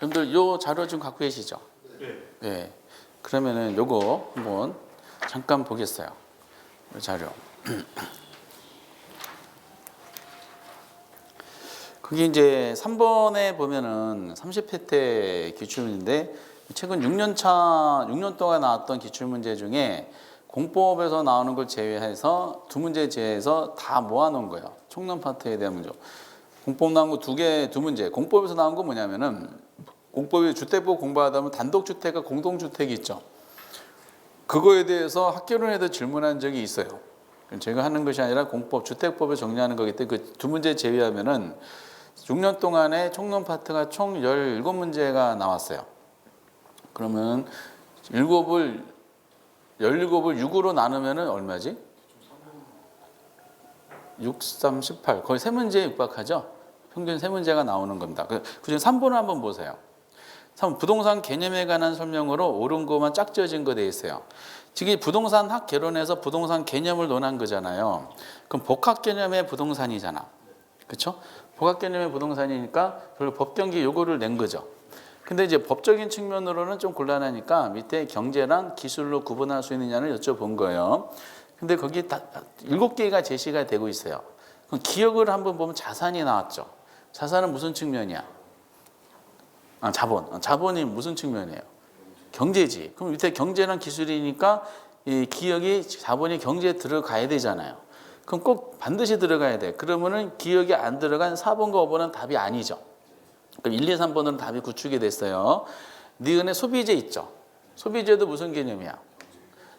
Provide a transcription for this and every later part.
여러분들 요 자료 좀 갖고 계시죠? 네. 네. 그러면은 요거 한번 잠깐 보겠어요. 요 자료. 그게 이제 3번에 보면은 30회 때 기출문제인데 최근 6년 동안 나왔던 기출문제 중에 공법에서 나오는 걸 제외해서 두 문제 제외해서 다 모아놓은 거예요. 총론 파트에 대한 문제. 공법 나온 거 두 문제. 공법에서 나온 거 뭐냐면은 공법이 주택법 공부하다 보면 단독주택과 공동주택이 있죠. 그거에 대해서 학교론에도 질문한 적이 있어요. 제가 하는 것이 아니라 공법, 주택법을 정리하는 거기 때문에 그 두 문제 제외하면은 6년 동안에 총론 파트가 총 17문제가 나왔어요. 그러면 17을 6으로 나누면은 얼마지? 6, 3, 18. 거의 3문제에 육박하죠? 평균 3문제가 나오는 겁니다. 그중에 3번을 한번 보세요. 3. 부동산 개념에 관한 설명으로 옳은 것만 짝지어진 거 돼 있어요. 지금 부동산 학 개론에서 부동산 개념을 논한 거잖아요. 그럼 복합 개념의 부동산이잖아. 그렇죠? 복합 개념의 부동산이니까 별로 법경기 요구를 낸 거죠. 근데 이제 법적인 측면으로는 좀 곤란하니까 밑에 경제랑 기술로 구분할 수 있느냐를 여쭤본 거예요. 근데 거기 다 7개가 제시가 되고 있어요. 그럼 기억을 한번 보면 자산이 나왔죠. 자산은 무슨 측면이야? 자본. 자본이 무슨 측면이에요? 경제지. 그럼 밑에 경제랑 기술이니까 이 기억이 자본이 경제에 들어가야 되잖아요. 그럼 꼭 반드시 들어가야 돼. 그러면은 기억이 안 들어간 4번과 5번은 답이 아니죠. 그럼 1, 2, 3번은 답이 구축이 됐어요. 니은의 소비재 있죠. 소비재도 무슨 개념이야?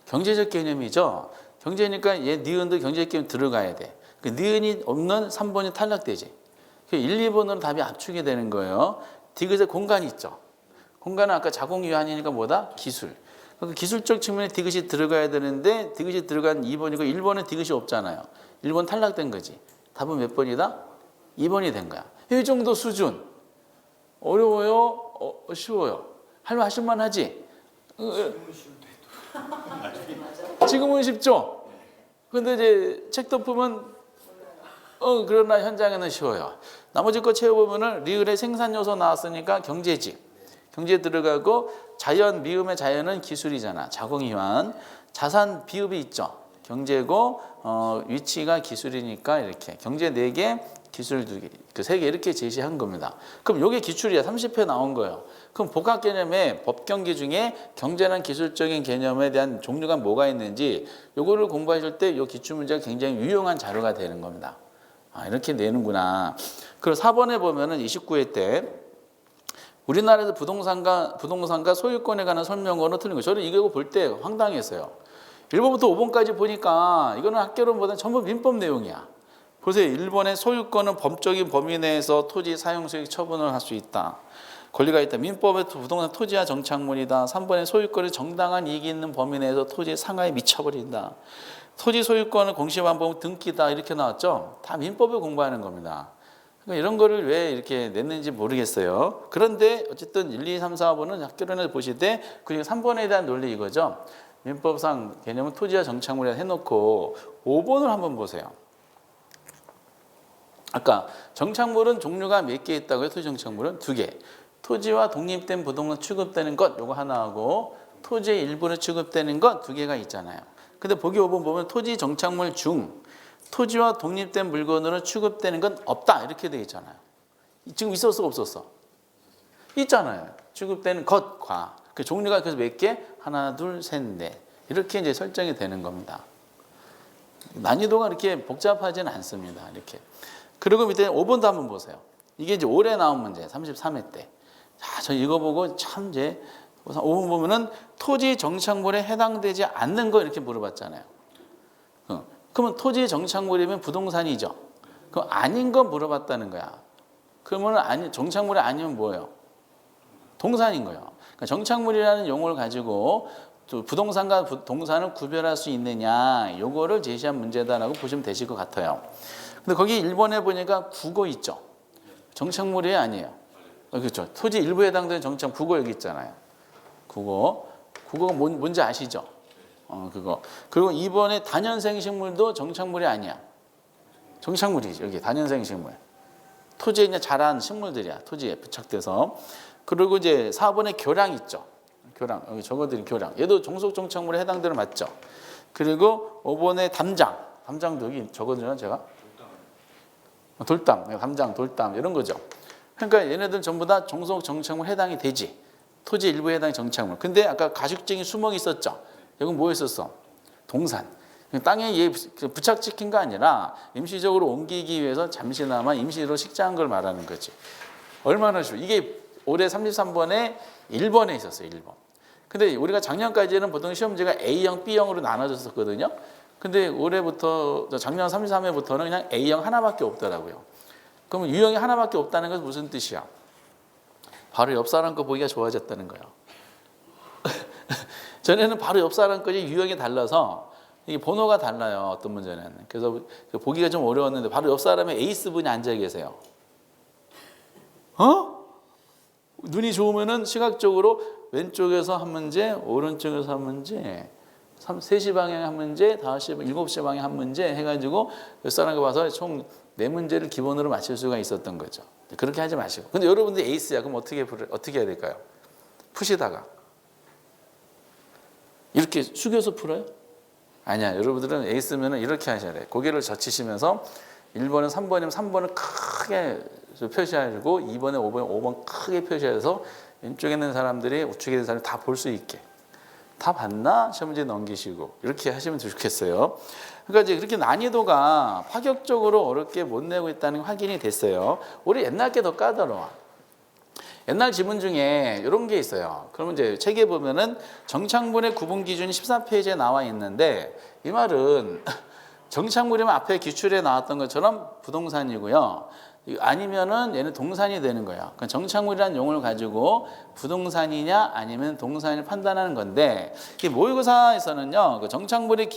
경제적 개념이죠. 경제니까 얘 니은도 경제적 개념 들어가야 돼. 그 니은이 없는 3번이 탈락되지. 1, 2번으로 답이 압축이 되는 거예요. 디귿의 공간이 있죠. 공간은 아까 자공유한이니까 뭐다? 기술. 그 기술적 측면에 디귿이 들어가야 되는데 디귿이 들어간 2번이고 1번은 디귿이 없잖아요. 1번 탈락된 거지. 답은 몇 번이다? 2번이 된 거야. 이 정도 수준. 어려워요? 쉬워요? 하실만 하지? 지금은 쉽죠? 근데 이제 책 덮으면 그러나 현장에는 쉬워요. 나머지 거 채워보면은 리을의 생산 요소 나왔으니까 경제지. 경제 들어가고 자연, 미음의 자연은 기술이잖아. 자공이환. 자산 비읍이 있죠. 경제고 위치가 기술이니까 이렇게 경제 4개, 기술 2개, 그 3개 이렇게 제시한 겁니다. 그럼 이게 기출이야. 30회 나온 거예요. 그럼 복합 개념의 법경기 중에 경제랑 기술적인 개념에 대한 종류가 뭐가 있는지 요거를 공부하실 때 이 기출문제가 굉장히 유용한 자료가 되는 겁니다. 이렇게 내는구나. 그리고 4번에 보면은 29회 때 우리나라에서 부동산과 소유권에 관한 설명으로 틀린 거예요. 저는 이거 볼 때 황당했어요. 1번부터 5번까지 보니까 이거는 학개론보다는 전부 민법 내용이야. 보세요. 1번의 소유권은 법적인 범위 내에서 토지 사용수익 처분을 할 수 있다. 권리가 있다. 민법의 부동산 토지와 정착물이다. 3번의 소유권이 정당한 이익이 있는 범위 내에서 토지 상하에 미쳐버린다. 토지 소유권은 공시환봉 등기다. 이렇게 나왔죠. 다 민법을 공부하는 겁니다. 그러니까 이런 거를 왜 이렇게 냈는지 모르겠어요. 그런데 어쨌든 1, 2, 3, 4번은 학개론에서 보실 때 그리고 3번에 대한 논리 이거죠. 민법상 개념은 토지와 정착물에 해놓고 5번을 한번 보세요. 아까 정착물은 종류가 몇 개 있다고요? 토지 정착물은 2개. 토지와 독립된 부동산 취급되는 것 요거 하나 하고 토지의 일부로 취급되는 것 2개가 있잖아요. 근데 보기 5번 보면 토지 정착물 중 토지와 독립된 물건으로 취급되는 건 없다 이렇게 되어 있잖아요. 지금 있었어 없었어? 있잖아요. 취급되는 것과 그 종류가 그래서 몇 개? 하나, 둘, 셋, 넷 이렇게 이제 설정이 되는 겁니다. 난이도가 이렇게 복잡하지는 않습니다. 이렇게. 그리고 밑에 5번도 한번 보세요. 이게 이제 올해 나온 문제 33회 때. 자, 저 이거 보고 참 이제 5번 보면은 토지 정착물에 해당되지 않는 거 이렇게 물어봤잖아요. 그러면 토지 정착물이면 부동산이죠. 그럼 아닌 거 물어봤다는 거야. 그러면 정착물이 아니면 뭐예요? 동산인 거예요. 그러니까 정착물이라는 용어를 가지고 부동산과 동산을 구별할 수 있느냐 요거를 제시한 문제다라고 보시면 되실 것 같아요. 근데 거기 1번에 보니까 국어 있죠. 정착물이 아니에요. 그렇죠. 토지 일부에 해당되는 정착 국어 여기 있잖아요. 국어가 뭔지 아시죠? 그거. 그리고 2번에 다년생 식물도 정착물이 아니야. 정착물이지. 여기 다년생 식물. 토지에 이제 자란 식물들이야. 토지에 부착돼서. 그리고 이제 4번에 교량 있죠. 교량. 여기 적어드린 교량. 얘도 종속정착물에 해당되는 맞죠. 그리고 5번에 담장. 담장도 여기 적어드려요, 제가? 돌담. 담장, 돌담 이런 거죠. 그러니까 얘네들 전부 다 종속정착물 해당이 되지. 토지 일부에 해당이 정착물. 근데 아까 가축증이 수목이 있었죠. 이건 뭐 있었어? 동산. 땅에 얘 부착시킨 거 아니라 임시적으로 옮기기 위해서 잠시나마 임시로 식자한 걸 말하는 거지. 얼마나 쉬워. 이게 올해 33번에 1번에 있었어요. 1번. 근데 우리가 작년까지는 보통 시험지가 A형, B형으로 나눠졌었거든요. 근데 올해부터 작년 33회부터는 그냥 A형 하나밖에 없더라고요. 그러면 U형이 하나밖에 없다는 건 무슨 뜻이야? 바로 옆 사람 거 보기가 좋아졌다는 거예요. 전에는 바로 옆 사람 거지 유형이 달라서 이게 번호가 달라요. 어떤 문제는. 그래서 보기가 좀 어려웠는데 바로 옆 사람에 에이스 분이 앉아 계세요. 눈이 좋으면은 시각적으로 왼쪽에서 한 문제, 오른쪽에서 한 문제, 3시 방향에 한 문제, 5시, 7시 방향에 한 문제 해가지고 옆 사람과 봐서 총 4문제를 기본으로 맞출 수가 있었던 거죠. 그렇게 하지 마시고. 근데 여러분들 에이스야. 그럼 어떻게 해야 될까요? 푸시다가. 이렇게 숙여서 풀어요? 아니야. 여러분들은 에이스면 이렇게 하셔야 돼요. 고개를 젖히시면서 1번은 3번이면 3번을 크게 표시하시고 2번에 5번에 5번 크게 표시해서 왼쪽에 있는 사람들이 우측에 있는 사람이 다 볼 수 있게. 다 봤나? 시험지 넘기시고 이렇게 하시면 좋겠어요. 그러니까 이제 그렇게 난이도가 파격적으로 어렵게 못 내고 있다는 게 확인이 됐어요. 우리 옛날 게 더 까다로워. 옛날 지문 중에 이런 게 있어요. 그러면 이제 책에 보면은 정착물의 구분 기준이 14페이지에 나와 있는데 이 말은 정착물이면 앞에 기출에 나왔던 것처럼 부동산이고요. 아니면은 얘는 동산이 되는 거예요. 그러니까 정착물이라는 용어를 가지고 부동산이냐 아니면 동산을 판단하는 건데 이 모의고사에서는요 그 정착물의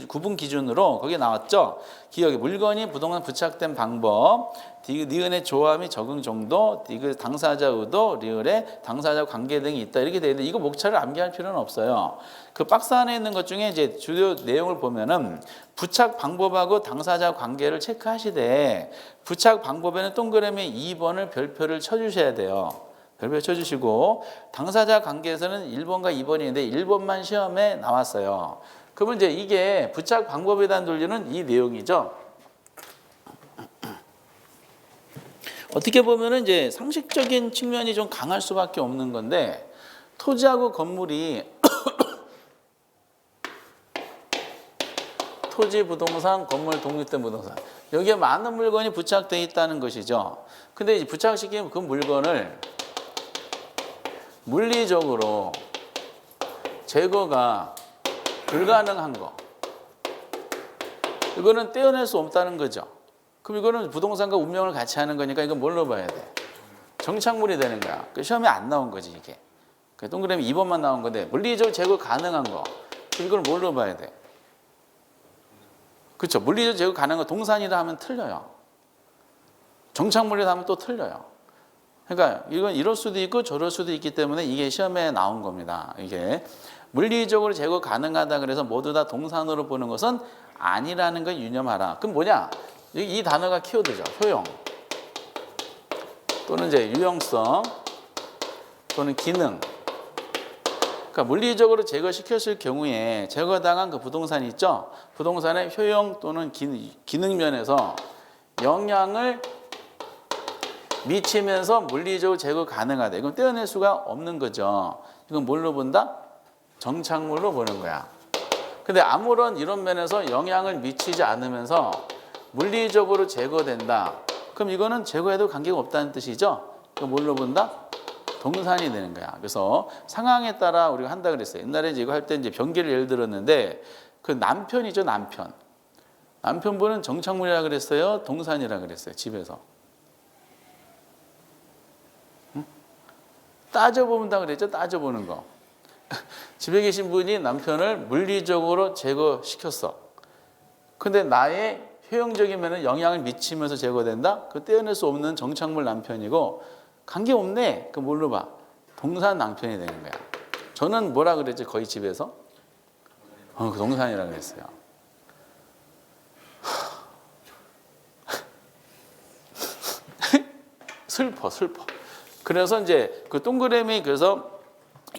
구분 기준으로 거기에 나왔죠. 기억에 물건이 부동산 부착된 방법, 니은의 조함이 적응 정도, 디귿 당사자 의도, 리을의 당사자 관계 등이 있다 이렇게 되어 있는데 이거 목차를 암기할 필요는 없어요. 그 박스 안에 있는 것 중에 이제 주요 내용을 보면은 부착 방법하고 당사자 관계를 체크하시되 부착 방법에는 동그라미 2번을 별표를 쳐주셔야 돼요. 별표 쳐주시고 당사자 관계에서는 1번과 2번이 있는데 1번만 시험에 나왔어요. 그러면 이제 이게 부착 방법에 대한 논리는 이 내용이죠. 어떻게 보면은 이제 상식적인 측면이 좀 강할 수밖에 없는 건데 토지하고 건물이 토지 부동산, 건물 독립된 부동산 여기에 많은 물건이 부착되어 있다는 것이죠. 근데 이제 부착시키면 그 물건을 물리적으로 제거가 불가능한 거 이거는 떼어낼 수 없다는 거죠. 그럼 이거는 부동산과 운명을 같이 하는 거니까 이건 뭘로 봐야 돼? 정착물이 되는 거야. 그 시험에 안 나온 거지 이게. 동그라미 2번만 나온 건데 물리적으로 제거 가능한 거. 그럼 이걸 뭘로 봐야 돼? 그렇죠. 물리적 제거 가능한 거 동산이라 하면 틀려요. 정착물이라 하면 또 틀려요. 그러니까 이건 이럴 수도 있고 저럴 수도 있기 때문에 이게 시험에 나온 겁니다. 이게 물리적으로 제거 가능하다 그래서 모두 다 동산으로 보는 것은 아니라는 걸 유념하라. 그럼 뭐냐? 이 단어가 키워드죠. 효용 또는 이제 유용성 또는 기능. 그러니까 물리적으로 제거시켰을 경우에 제거당한 그 부동산이 있죠. 부동산의 효용 또는 기능 면에서 영향을 미치면서 물리적으로 제거 가능하다. 이건 떼어낼 수가 없는 거죠. 이건 뭘로 본다? 정착물로 보는 거야. 근데 아무런 이런 면에서 영향을 미치지 않으면서 물리적으로 제거된다. 그럼 이거는 제거해도 관계가 없다는 뜻이죠. 그럼 뭘로 본다? 동산이 되는 거야. 그래서 상황에 따라 우리가 한다 그랬어요. 옛날에 이거 할 때 이제 변기를 예를 들었는데 그 남편이죠, 남편. 남편분은 정착물이라 그랬어요, 동산이라 그랬어요, 집에서. 응? 따져본다 그랬죠, 따져보는 거. 집에 계신 분이 남편을 물리적으로 제거시켰어. 근데 나의 효용적인 면은 영향을 미치면서 제거된다? 그 떼어낼 수 없는 정착물 남편이고 관계없네. 그 뭘로 봐? 동산 남편이 되는 거야. 저는 뭐라 그랬죠? 거의 집에서? 그 동산이라 그랬어요. 슬퍼. 그래서 이제 그 동그라미 그래서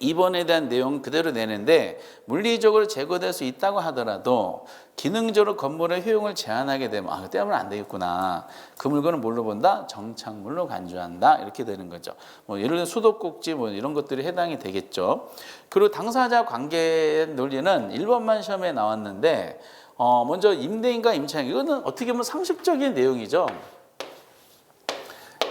2번에 대한 내용 그대로 내는데 물리적으로 제거될 수 있다고 하더라도 기능적으로 건물의 효용을 제한하게 되면 아, 떼면 안 되겠구나. 그 물건은 뭘로 본다? 정착물로 간주한다. 이렇게 되는 거죠. 뭐 예를 들어 수도꼭지 뭐 이런 것들이 해당이 되겠죠. 그리고 당사자 관계 논리는 1번만 시험에 나왔는데 먼저 임대인과 임차인 이거는 어떻게 보면 상식적인 내용이죠.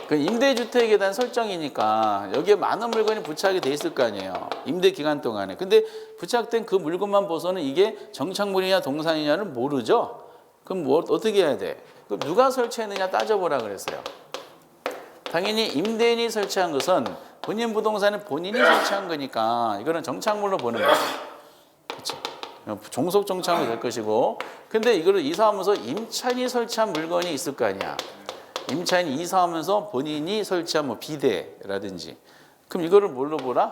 그 임대주택에 대한 설정이니까 여기에 많은 물건이 부착이 돼 있을 거 아니에요. 임대 기간 동안에. 근데 부착된 그 물건만 보서는 이게 정착물이냐 동산이냐를 모르죠. 그럼 뭐 어떻게 해야 돼? 그럼 누가 설치했느냐 따져보라 그랬어요. 당연히 임대인이 설치한 것은 본인 부동산에 본인이 설치한 거니까 이거는 정착물로 보는 거죠. 그렇죠. 종속 정착물이 될 것이고, 근데 이거를 이사하면서 임차인이 설치한 물건이 있을 거 아니야. 임차인이 이사하면서 본인이 설치한 뭐 비대라든지, 그럼 이거를 뭘로 보라?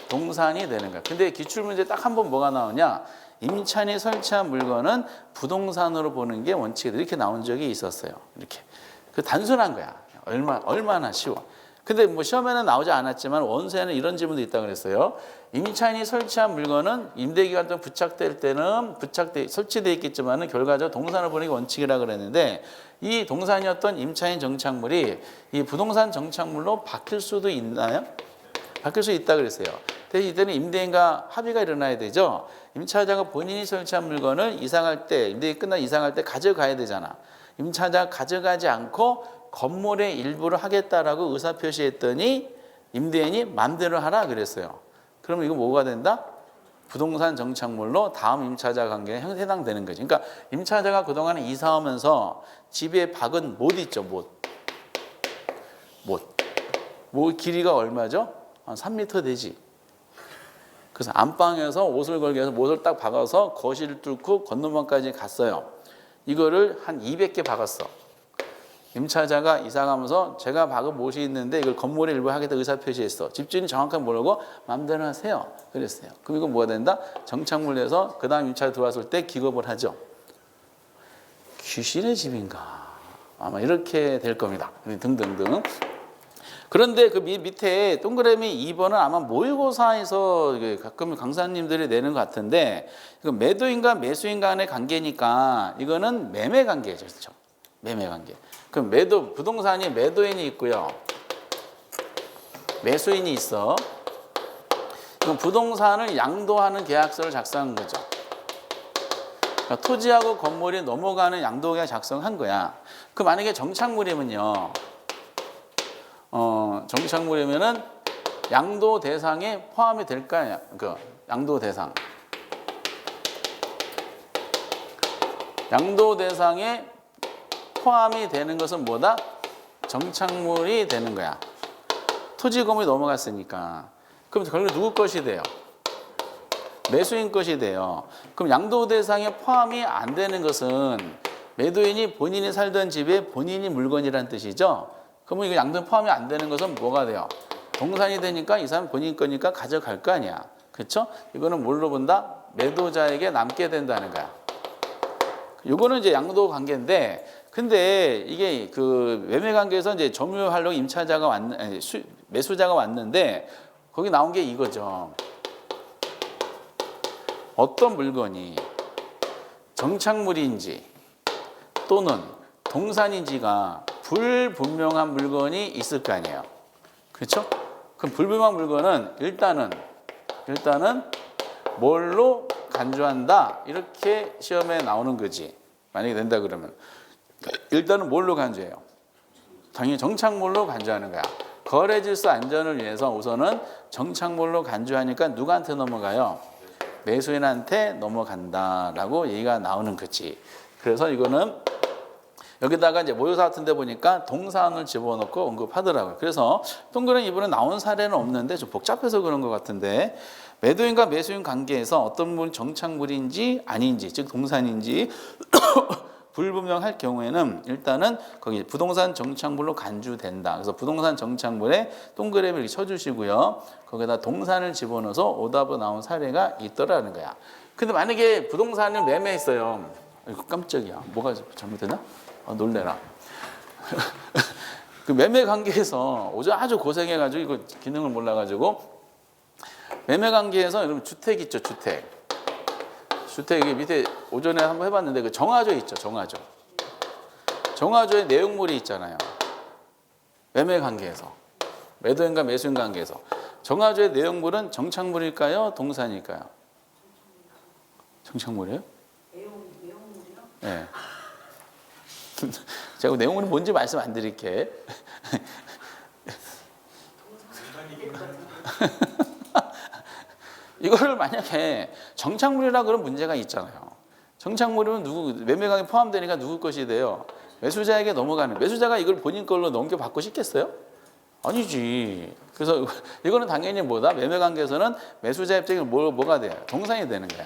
동산이 되는 거야. 근데 기출문제 딱 한 번 뭐가 나오냐? 임차인이 설치한 물건은 부동산으로 보는 게 원칙이다. 이렇게 나온 적이 있었어요. 이렇게. 그 단순한 거야. 얼마나 쉬워. 근데 뭐 시험에는 나오지 않았지만 원서에는 이런 질문도 있다고 그랬어요. 임차인이 설치한 물건은 임대기간 동안 부착될 때는 설치되어 있겠지만은 결과적으로 동산을 보는 게 원칙이라고 그랬는데 이 동산이었던 임차인 정착물이 이 부동산 정착물로 바뀔 수도 있나요? 바뀔 수 있다 그랬어요. 대신 이때는 임대인과 합의가 일어나야 되죠. 임차자가 본인이 설치한 물건을 이상할 때, 임대기 끝나 이상할 때 가져가야 되잖아. 임차자가 가져가지 않고 건물의 일부를 하겠다라고 의사표시했더니 임대인이 맘대로 하라 그랬어요. 그러면 이거 뭐가 된다? 부동산 정착물로 다음 임차자 관계에 해당되는 거지. 그러니까 임차자가 그동안에 이사하면서 집에 박은 못 있죠. 못 길이가 얼마죠? 한 3m 되지. 그래서 안방에서 옷을 걸기 위해서 못을 딱 박아서 거실을 뚫고 건너방까지 갔어요. 이거를 한 200개 박았어. 임차자가 이사가면서 제가 박은 못이 있는데 이걸 건물에 일부 하겠다 의사표시했어. 집주인이 정확하게 모르고 마음대로 하세요. 그랬어요. 그럼 이거 뭐가 된다? 정착물 내서 그 다음 임차가 들어왔을 때 기겁을 하죠. 귀신의 집인가? 아마 이렇게 될 겁니다. 등등등. 그런데 그 밑에 동그라미 2번은 아마 모의고사에서 가끔 강사님들이 내는 것 같은데 이거 매도인과 매수인 간의 관계니까 이거는 매매 관계죠. 그렇죠? 매매 관계. 그럼 부동산이 매도인이 있고요. 매수인이 있어. 그럼 부동산을 양도하는 계약서를 작성한 거죠. 그러니까 토지하고 건물이 넘어가는 양도계약 작성한 거야. 그 만약에 정착물이면요. 정착물이면은 양도 대상에 포함이 될까요? 그 양도 대상. 양도 대상에 포함이 되는 것은 뭐다? 정착물이 되는 거야. 토지 건물이 넘어갔으니까. 그럼 결국 누구 것이 돼요? 매수인 것이 돼요. 그럼 양도 대상에 포함이 안 되는 것은 매도인이 본인이 살던 집에 본인이 물건이라는 뜻이죠. 그러면 이거 양도에 포함이 안 되는 것은 뭐가 돼요? 동산이 되니까 이 사람 본인 거니까 가져갈 거 아니야. 그렇죠? 이거는 뭘로 본다? 매도자에게 남게 된다는 거야. 이거는 이제 양도 관계인데, 근데 이게 그 매매 관계에서 이제 점유하려고 매수자가 왔는데 거기 나온 게 이거죠. 어떤 물건이 정착물인지 또는 동산인지가 불분명한 물건이 있을 거 아니에요. 그렇죠? 그럼 불분명한 물건은 일단은 뭘로 간주한다 이렇게 시험에 나오는 거지. 만약에 된다 그러면 일단은 뭘로 간주해요? 당연히 정착물로 간주하는 거야. 거래 질서 안전을 위해서 우선은 정착물로 간주하니까 누구한테 넘어가요? 매수인한테 넘어간다라고 얘기가 나오는 거지. 그래서 이거는 여기다가 이제 모의고사 같은 데 보니까 동산을 집어넣고 언급하더라고요. 그래서 동그라미 이번에 나온 사례는 없는데 좀 복잡해서 그런 것 같은데 매도인과 매수인 관계에서 어떤 분 정착물인지 아닌지, 즉 동산인지 불분명할 경우에는 일단은 거기 부동산 정착물로 간주된다. 그래서 부동산 정착물에 동그라미 이렇게 쳐주시고요. 거기다 동산을 집어넣어서 오답으로 나온 사례가 있더라는 거야. 근데 만약에 부동산을 매매했어요. 이거 깜짝이야. 뭐가 잘못됐나? 놀래라. 그 매매 관계에서 아주 고생해가지고 이거 기능을 몰라가지고 매매 관계에서 여러분 주택 있죠, 주택. 주택 밑에 오전에 한번 해봤는데 그 정화조 있죠, 정화조. 정화조에 내용물이 있잖아요. 매매 관계에서 매도인과 매수인 관계에서 정화조의 내용물은 정착물일까요, 동산일까요? 정착물이에요? 내용물이요? 네. 제가 내용물이 뭔지 말씀 안 드릴게. 이거를 만약에 정착물이라 그런 문제가 있잖아요. 정착물이면 누구 매매강에 포함되니까 누구 것이 돼요? 매수자에게 넘어가는. 매수자가 이걸 본인 걸로 넘겨받고 싶겠어요? 아니지. 그래서 이거는 당연히 뭐다? 매매관계에서는 매수자 입장에 뭐가 돼요? 동산이 되는 거야.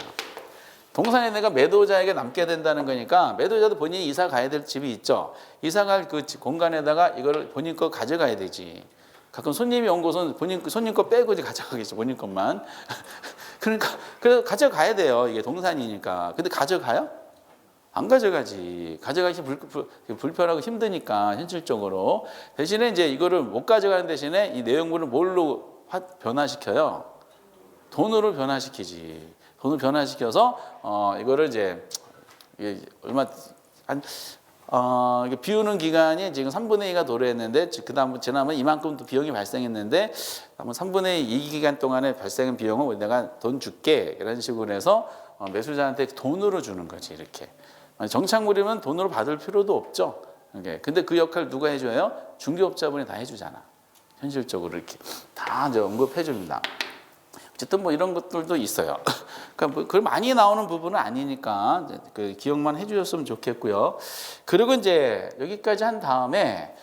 동산이 내가 매도자에게 남게 된다는 거니까 매도자도 본인이 이사 가야 될 집이 있죠. 이사 갈 그 공간에다가 이걸 본인 거 가져가야 되지. 가끔 손님이 온 곳은 손님 거 빼고 이제 가져가겠지, 본인 것만. 그러니까 그래서 가져가야 돼요. 이게 동산이니까. 근데 가져가요? 안 가져가지. 가져가기 불편하고 힘드니까 현실적으로. 대신에 이제 이거를 못 가져가는 대신에 이 내용물을 뭘로 변화시켜요? 돈으로 변화시키지. 돈을 변화시켜서 이거를 이제 얼마 이게 비우는 기간이 지금 3분의 2가 도래했는데 그다음 지나면 이만큼 또 비용이 발생했는데 한번 3분의 2 기간 동안에 발생한 비용은 내가 돈 줄게 이런 식으로 해서 매수자한테 돈으로 주는 거지 이렇게. 정착물이면 돈으로 받을 필요도 없죠. 근데 그 역할 누가 해줘요? 중개업자분이 다 해주잖아. 현실적으로 이렇게 다 이제 언급해 줍니다. 어쨌든 뭐 이런 것들도 있어요. 그러니까 그걸 많이 나오는 부분은 아니니까 그 기억만 해주셨으면 좋겠고요. 그리고 이제 여기까지 한 다음에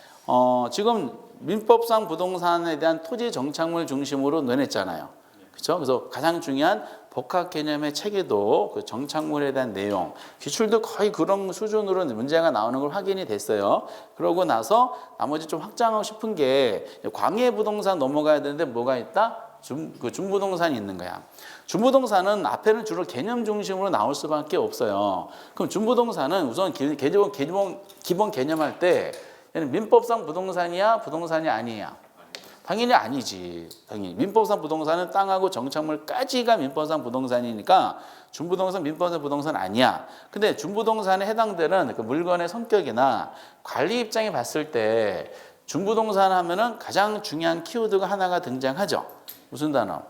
지금 민법상 부동산에 대한 토지 정착물 중심으로 내냈잖아요. 그렇죠? 그래서 가장 중요한 복합 개념의 체계도 그 정착물에 대한 내용, 기출도 거의 그런 수준으로 문제가 나오는 걸 확인이 됐어요. 그러고 나서 나머지 좀 확장하고 싶은 게 광해 부동산 넘어가야 되는데 뭐가 있다? 준부동산이 있는 거야. 준부동산은 앞에는 주로 개념 중심으로 나올 수밖에 없어요. 그럼 준부동산은 우선 기본 개념할 때 얘는 민법상 부동산이야, 부동산이 아니야? 당연히 아니지. 당연히 민법상 부동산은 땅하고 정착물까지가 민법상 부동산이니까 준부동산, 민법상 부동산 아니야. 근데 준부동산에 해당되는 그 물건의 성격이나 관리 입장에 봤을 때 준부동산 하면은 가장 중요한 키워드가 하나가 등장하죠. 무슨 단어?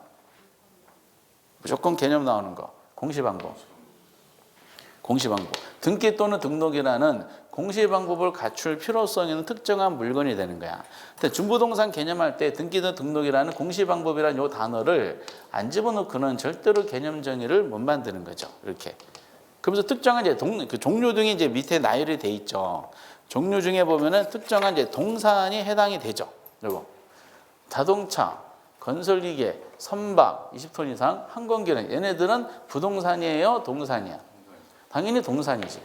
무조건 개념 나오는 거. 공시방법. 공시방법. 등기 또는 등록이라는 공시방법을 갖출 필요성이 있는 특정한 물건이 되는 거야. 근데 준부동산 개념할 때 등기 또는 등록이라는 공시방법이라는 이 단어를 안 집어넣고는 절대로 개념 정의를 못 만드는 거죠. 이렇게. 그러면서 특정한 이제 그 종류 등이 이제 밑에 나열이 돼 있죠. 종류 중에 보면은 특정한 이제 동산이 해당이 되죠. 그리고 자동차, 건설기계, 선박 20톤 이상, 항공기는 얘네들은 부동산이에요, 동산이야? 당연히 동산이지.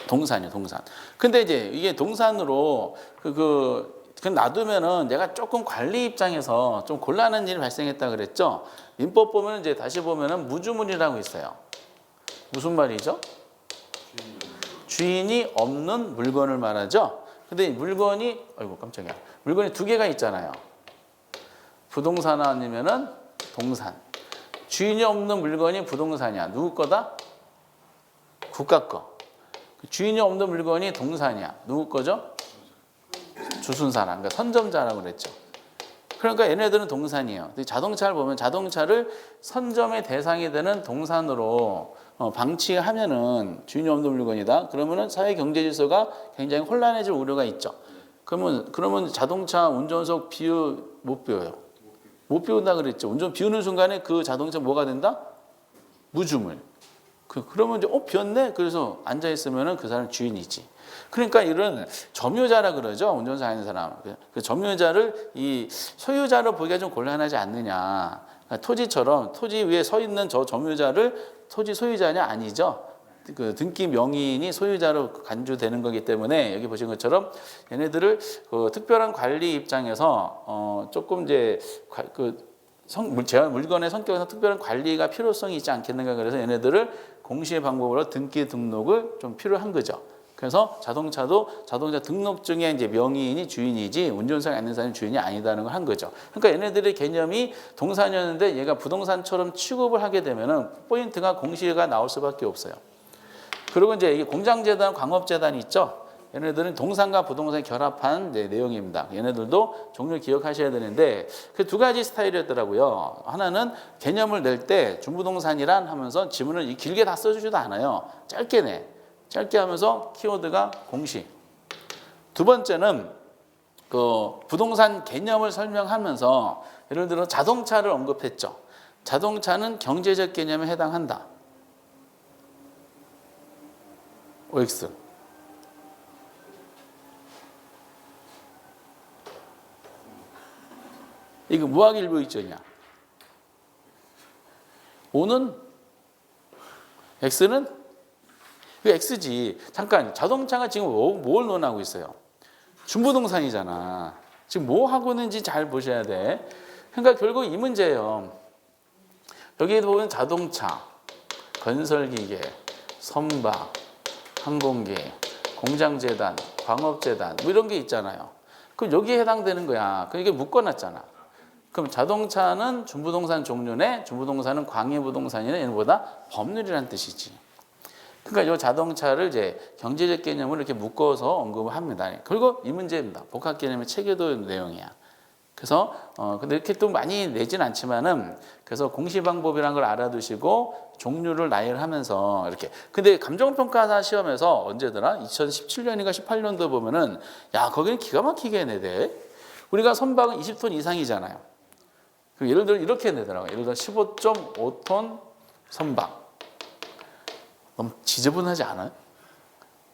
동산이요, 동산. 근데 이제 이게 동산으로 놔두면은 내가 조금 관리 입장에서 좀 곤란한 일이 발생했다 그랬죠. 민법 보면 이제 다시 보면은 무주물이라고 있어요. 무슨 말이죠? 주인이 없는 물건을 말하죠. 근데 물건이 아이고 깜짝이야. 물건이 두 개가 있잖아요. 부동산 아니면은 동산. 주인이 없는 물건이 부동산이야. 누구 거다? 국가 거. 주인이 없는 물건이 동산이야. 누구 거죠? 주순 사람. 그러니까 선점자라고 그랬죠. 그러니까 얘네들은 동산이에요. 자동차를 보면 자동차를 선점의 대상이 되는 동산으로 방치하면은 주인이 없는 물건이다. 그러면은 사회 경제 질서가 굉장히 혼란해질 우려가 있죠. 그러면 자동차 운전석 못 비워요. 못 비운다 그랬죠. 운전 비우는 순간에 그 자동차 뭐가 된다? 무주물. 그러면 이제 비었네. 그래서 앉아 있으면은 그 사람 주인이지. 그러니까 이런 점유자라 그러죠. 운전사 하는 사람. 그 점유자를 이 소유자로 보기가 좀 곤란하지 않느냐. 토지처럼 토지 위에 서 있는 저 점유자를 토지 소유자냐? 아니죠. 그 등기 명의인이 소유자로 간주되는 거기 때문에 여기 보신 것처럼 얘네들을 그 특별한 관리 입장에서 조금 이제 물건의 성격에서 특별한 관리가 필요성이 있지 않겠는가. 그래서 얘네들을 공시의 방법으로 등기 등록을 좀 필요한 거죠. 그래서 자동차도 자동차 등록증에 이제 명의인이 주인이지 운전사가 있는 사람이 주인이 아니다는 걸 한 거죠. 그러니까 얘네들의 개념이 동산이었는데 얘가 부동산처럼 취급을 하게 되면은 포인트가 공시가 나올 수밖에 없어요. 그리고 이제 이게 공장재단, 광업재단이 있죠. 얘네들은 동산과 부동산이 결합한 내용입니다. 얘네들도 종류 기억하셔야 되는데 그 두 가지 스타일이었더라고요. 하나는 개념을 낼 때 준부동산이란 하면서 지문을 길게 다 써주지도 않아요. 짧게 내. 짧게 하면서 키워드가 공시. 두 번째는 그 부동산 개념을 설명하면서 예를 들어 자동차를 언급했죠. 자동차는 경제적 개념에 해당한다. OX. 이거 무학일부 있잖냐. O는 X는 이거 X지. 잠깐 자동차가 지금 뭘 논하고 있어요? 준부동산이잖아. 지금 뭐 하고 있는지 잘 보셔야 돼. 그러니까 결국 이 문제예요. 여기 보면 자동차, 건설기계, 선박, 항공기, 공장재단, 광업재단 뭐 이런 게 있잖아요. 그럼 여기에 해당되는 거야. 그러니까 묶어놨잖아. 그럼 자동차는 준부동산 종류네, 준부동산은 광해부동산이네, 얘보다 법률이란 뜻이지. 그러니까 이 자동차를 이제 경제적 개념을 이렇게 묶어서 언급을 합니다. 그리고 이 문제입니다. 복합 개념의 체계도 내용이야. 그래서 근데 이렇게 또 많이 내진 않지만은 그래서 공시 방법이란 걸 알아두시고 종류를 나열하면서 이렇게. 근데 감정평가사 시험에서 언제더라? 2017년인가 18년도 보면은 야 거기는 기가 막히게 내대. 우리가 선박은 20톤 이상이잖아요. 예를 들어 이렇게 내더라고요. 예를 들어 15.5톤 선박. 너무 지저분하지 않아요?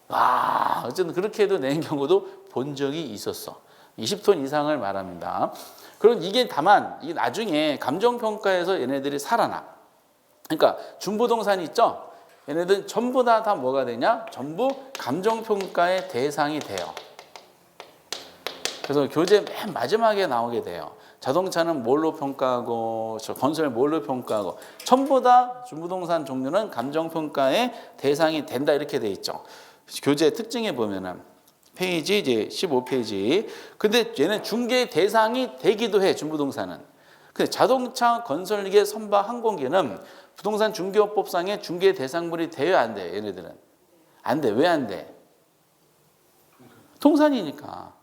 와, 어쨌든 그렇게 해도 낸 경우도 본 적이 있었어. 20톤 이상을 말합니다. 그럼 이게 다만 이 나중에 감정평가에서 얘네들이 살아나. 그러니까 준부동산 있죠? 얘네들 전부 다 뭐가 되냐? 전부 감정평가의 대상이 돼요. 그래서 교재 맨 마지막에 나오게 돼요. 자동차는 뭘로 평가하고 건설 뭘로 평가하고 전부 다 준부동산 종류는 감정평가의 대상이 된다 이렇게 돼 있죠. 교재 특징에 보면은 페이지 이제 15페이지. 근데 얘는 중개 대상이 되기도 해 준부동산은. 근데 자동차, 건설기계, 선박, 항공기는 부동산 중개업법상의 중개 대상물이 돼야 안 돼. 얘네들은 안 돼. 왜 안 돼? 동산이니까.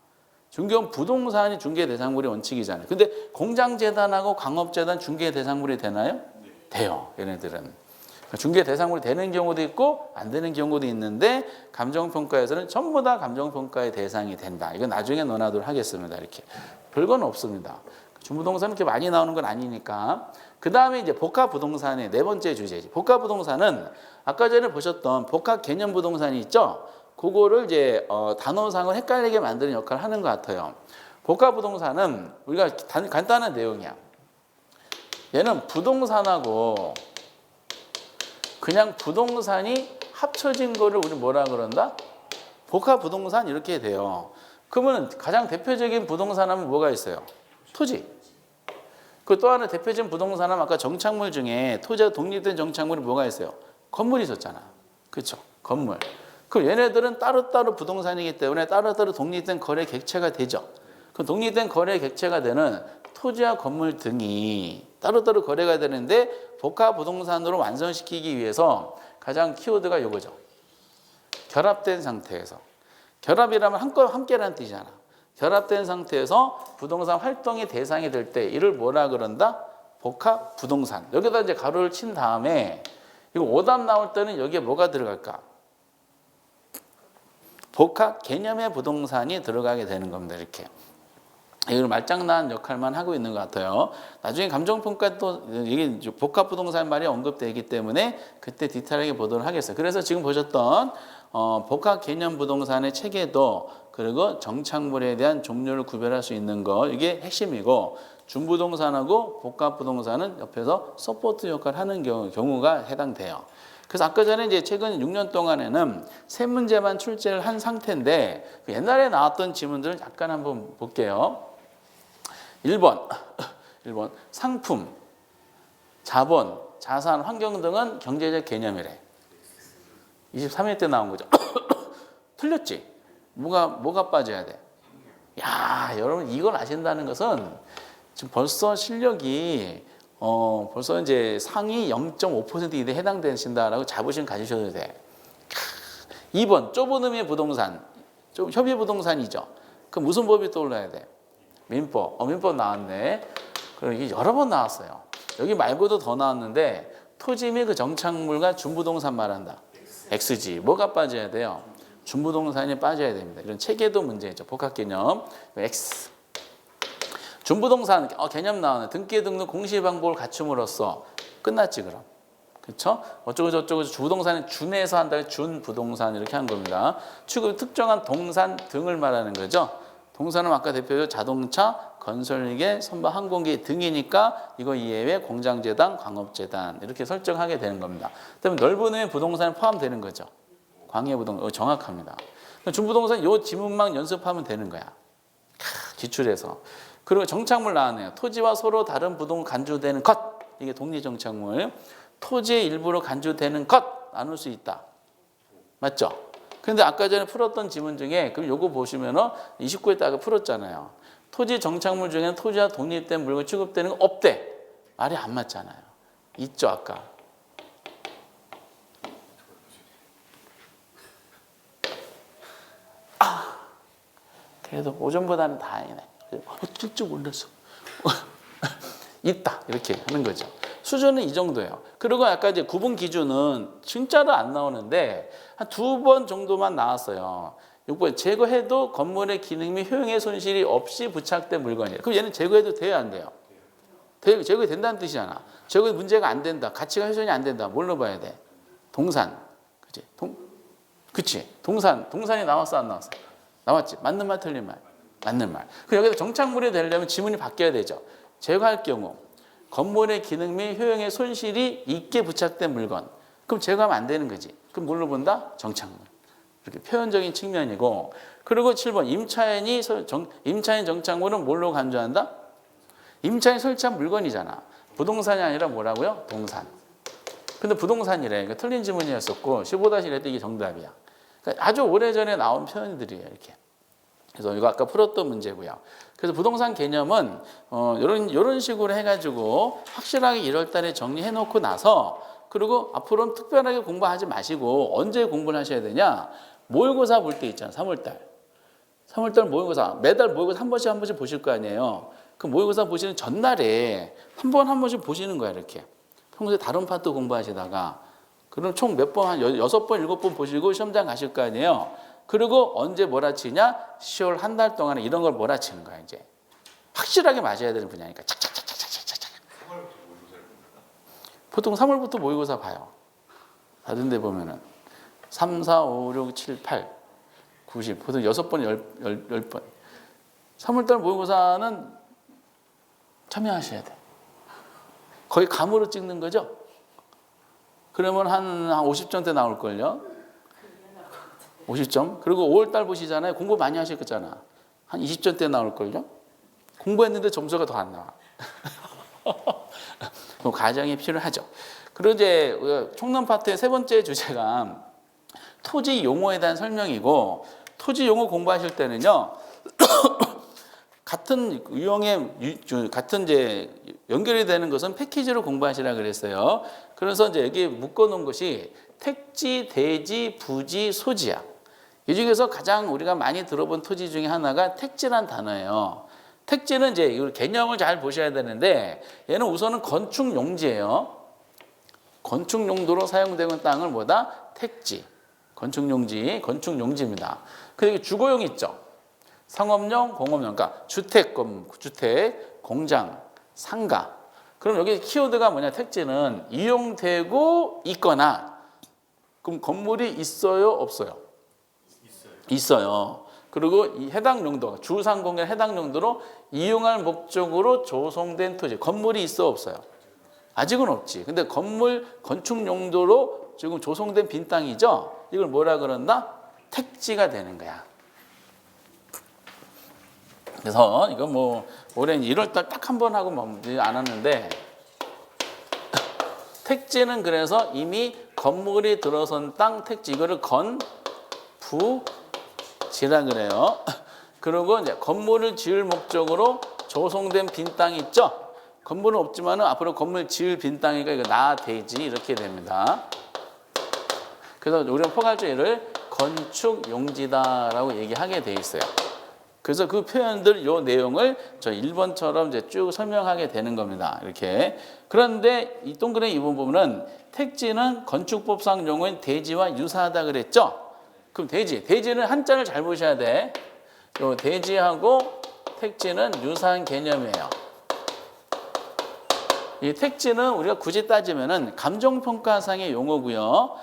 중개업 부동산이 중개 대상물의 원칙이잖아요. 근데 공장재단하고 광업재단 중개 대상물이 되나요? 돼요. 얘네들은. 중개 대상물이 되는 경우도 있고 안 되는 경우도 있는데 감정평가에서는 전부 다 감정평가의 대상이 된다. 이건 나중에 논하도록 하겠습니다. 이렇게. 별건 없습니다. 준부동산은 그렇게 많이 나오는 건 아니니까. 그 다음에 이제 복합부동산의 네 번째 주제지. 복합부동산은 아까 전에 보셨던 복합개념부동산이 있죠? 그거를 이제 단어상을 헷갈리게 만드는 역할을 하는 것 같아요. 복합부동산은 우리가 간단한 내용이야. 얘는 부동산하고 그냥 부동산이 합쳐진 거를 우리 뭐라 그런다? 복합부동산 이렇게 돼요. 그러면 가장 대표적인 부동산 하면 뭐가 있어요? 토지. 그 또 하나 대표적인 부동산 하면 아까 정착물 중에 토지와 독립된 정착물이 뭐가 있어요? 건물이 있었잖아. 그렇죠? 건물. 그럼 얘네들은 따로따로 부동산이기 때문에 따로따로 독립된 거래 객체가 되죠. 그 독립된 거래 객체가 되는 토지와 건물 등이 따로따로 거래가 되는데 복합 부동산으로 완성시키기 위해서 가장 키워드가 이거죠. 결합된 상태에서. 결합이라면 함께라는 뜻이잖아. 결합된 상태에서 부동산 활동의 대상이 될 때 이를 뭐라 그런다? 복합 부동산. 여기다 이제 가로를 친 다음에 이거 오답 나올 때는 여기에 뭐가 들어갈까? 복합 개념의 부동산이 들어가게 되는 겁니다. 이렇게. 이걸 말장난 역할만 하고 있는 것 같아요. 나중에 감정평가 또 이게 복합 부동산 말이 언급되기 때문에 그때 디테일하게 보도록 하겠어요. 그래서 지금 보셨던 복합 개념 부동산의 체계도 그리고 정착물에 대한 종류를 구별할 수 있는 거 이게 핵심이고 준부동산하고 복합 부동산은 옆에서 서포트 역할을 하는 경우가 해당돼요. 그래서 아까 전에 이제 최근 6년 동안에는 세 문제만 출제를 한 상태인데 옛날에 나왔던 지문들을 잠깐 한번 볼게요. 1번 상품, 자본, 자산, 환경 등은 경제적 개념이래. 23회 때 나온 거죠. 틀렸지? 뭐가 빠져야 돼? 야, 여러분 이걸 아신다는 것은 지금 벌써 실력이 벌써 이제 상위 0.5% 이내에 해당되신다라고 자부심 가지셔도 돼. 2번 좁은 의미의 부동산, 좀 협의 부동산이죠. 그 무슨 법이 떠올라야 돼? 민법. 민법 나왔네. 그럼 이게 여러 번 나왔어요. 여기 말고도 더 나왔는데 토지 및 그 정착물과 준부동산 말한다. X지. 뭐가 빠져야 돼요? 준부동산이 빠져야 됩니다. 이런 체계도 문제죠. 복합 개념. X. 준부동산 개념 나오네. 등기에 등록 공시 방법을 갖춤으로써 끝났지 그럼. 그렇죠? 어쩌고 저쩌고 주부동산은 준에서 한다면 준부동산 이렇게 한 겁니다. 취급 특정한 동산 등을 말하는 거죠. 동산은 아까 대표로 자동차, 건설기계, 선박, 항공기 등이니까 이거 이외에 공장재단, 광업재단 이렇게 설정하게 되는 겁니다. 그다음에 넓은 의미 부동산에 포함되는 거죠. 광해부동산 정확합니다. 준부동산 요 지문만 연습하면 되는 거야. 기출에서. 그리고 정착물 나왔네요. 토지와 서로 다른 부동을 간주되는 것. 이게 독립정착물. 토지의 일부로 간주되는 것 나눌 수 있다. 맞죠? 근데 아까 전에 풀었던 지문 중에 그럼 요거 보시면은 29에 따가 풀었잖아요. 토지 정착물 중에는 토지와 독립된 물건 취급되는 거 없대. 말이 안 맞잖아요. 있죠 아까. 그래도 오전보다는 다행이네. 쭉쭉 올렸어. 있다 이렇게 하는 거죠. 수준은 이 정도예요. 그리고 아까 이제 구분 기준은 진짜로 안 나오는데 한 2번 정도만 나왔어요. 6번 제거해도 건물의 기능 및 효용의 손실이 없이 부착된 물건이에요. 그럼 얘는 제거해도 돼요, 안 돼요? 제거가 된다는 뜻이잖아. 제거에 문제가 안 된다. 가치가 훼손이 안 된다. 뭘로 봐야 돼? 동산. 그치? 그치? 동산이 나왔어, 안 나왔어? 나왔지. 맞는 말, 틀린 말. 맞는 말. 그 여기서 정착물이 되려면 지문이 바뀌어야 되죠. 제거할 경우 건물의 기능 및 효용의 손실이 있게 부착된 물건. 그럼 제거하면 안 되는 거지. 그럼 뭘로 본다? 정착물. 이렇게 표현적인 측면이고. 그리고 7번 임차인 정착물은 뭘로 간주한다? 임차인 설치한 물건이잖아. 부동산이 아니라 뭐라고요? 동산. 근데 부동산이래. 그러니까 틀린 지문이었었고 15-1에도 이게 정답이야. 그러니까 아주 오래전에 나온 표현들이에요. 이렇게. 그래서 이거 아까 풀었던 문제고요. 그래서 부동산 개념은 이런 식으로 해가지고 확실하게 1월 달에 정리해 놓고 나서 그리고 앞으로는 특별하게 공부하지 마시고 언제 공부를 하셔야 되냐? 모의고사 볼 때 있잖아. 3월 달 모의고사. 매달 모의고사 한 번씩 보실 거 아니에요. 그 모의고사 보시는 전날에 한 번씩 보시는 거야. 이렇게. 평소에 다른 파트 공부하시다가 그럼 총 몇 번, 한 6번, 7번 보시고 시험장 가실 거 아니에요. 그리고 언제 몰아치냐? 10월 한 달 동안에 이런 걸 몰아치는 거야, 이제. 확실하게 맞아야 되는 분야니까. 착착착착착착착. 보통 3월부터 모의고사 봐요. 다른 데 보면은 3, 4, 5, 6, 7, 8, 9, 10. 보통 6번, 10번. 3월달 모의고사는 참여하셔야 돼. 거의 감으로 찍는 거죠? 그러면 한 50점대 나올걸요? 50점. 그리고 5월달 보시잖아요. 공부 많이 하셨잖아. 한 20점대 나올걸요? 공부했는데 점수가 더 안 나와. 과정이 필요하죠. 그리고 이제 총론 파트의 세 번째 주제가 토지 용어에 대한 설명이고, 토지 용어 공부하실 때는요, 같은 유형의 같은 이제 연결이 되는 것은 패키지로 공부하시라 그랬어요. 그래서 이제 여기 묶어놓은 것이 택지, 대지, 부지, 소지야. 이 중에서 가장 우리가 많이 들어본 토지 중에 하나가 택지란 단어예요. 택지는 이제 개념을 잘 보셔야 되는데 얘는 우선은 건축 용지예요. 건축 용도로 사용되는 땅을 뭐다? 택지. 건축 용지입니다. 그리고 주거용 있죠. 상업용, 공업용, 그러니까 주택, 공장, 상가. 그럼 여기 키워드가 뭐냐? 택지는 이용되고 있거나, 그럼 건물이 있어요, 없어요? 있어요. 그리고 이 해당 용도, 주상공의 해당 용도로 이용할 목적으로 조성된 토지, 건물이 있어, 없어요? 아직은 없지. 근데 건축 용도로 지금 조성된 빈 땅이죠? 이걸 뭐라 그런다? 택지가 되는 거야. 그래서 이거 뭐 올해 1월달 딱 한 번 하고 멈추지 않았는데, 택지는 그래서 이미 건물이 들어선 땅 택지, 이거를 지라 그래요. 그리고 이제 건물을 지을 목적으로 조성된 빈 땅이 있죠. 건물은 없지만은 앞으로 건물 지을 빈 땅이니까 이거 나 대지 이렇게 됩니다. 그래서 우리는 포괄적이를 건축 용지다라고 얘기하게 돼 있어요. 그래서 그 표현들 요 내용을 저 1번처럼 이제 쭉 설명하게 되는 겁니다. 이렇게. 그런데 이 동그라미 이번 부분은 택지는 건축법상 용어인 대지와 유사하다 그랬죠? 그럼 대지는 한자를 잘 보셔야 돼. 요 대지하고 택지는 유사한 개념이에요. 이 택지는 우리가 굳이 따지면은 감정평가상의 용어고요.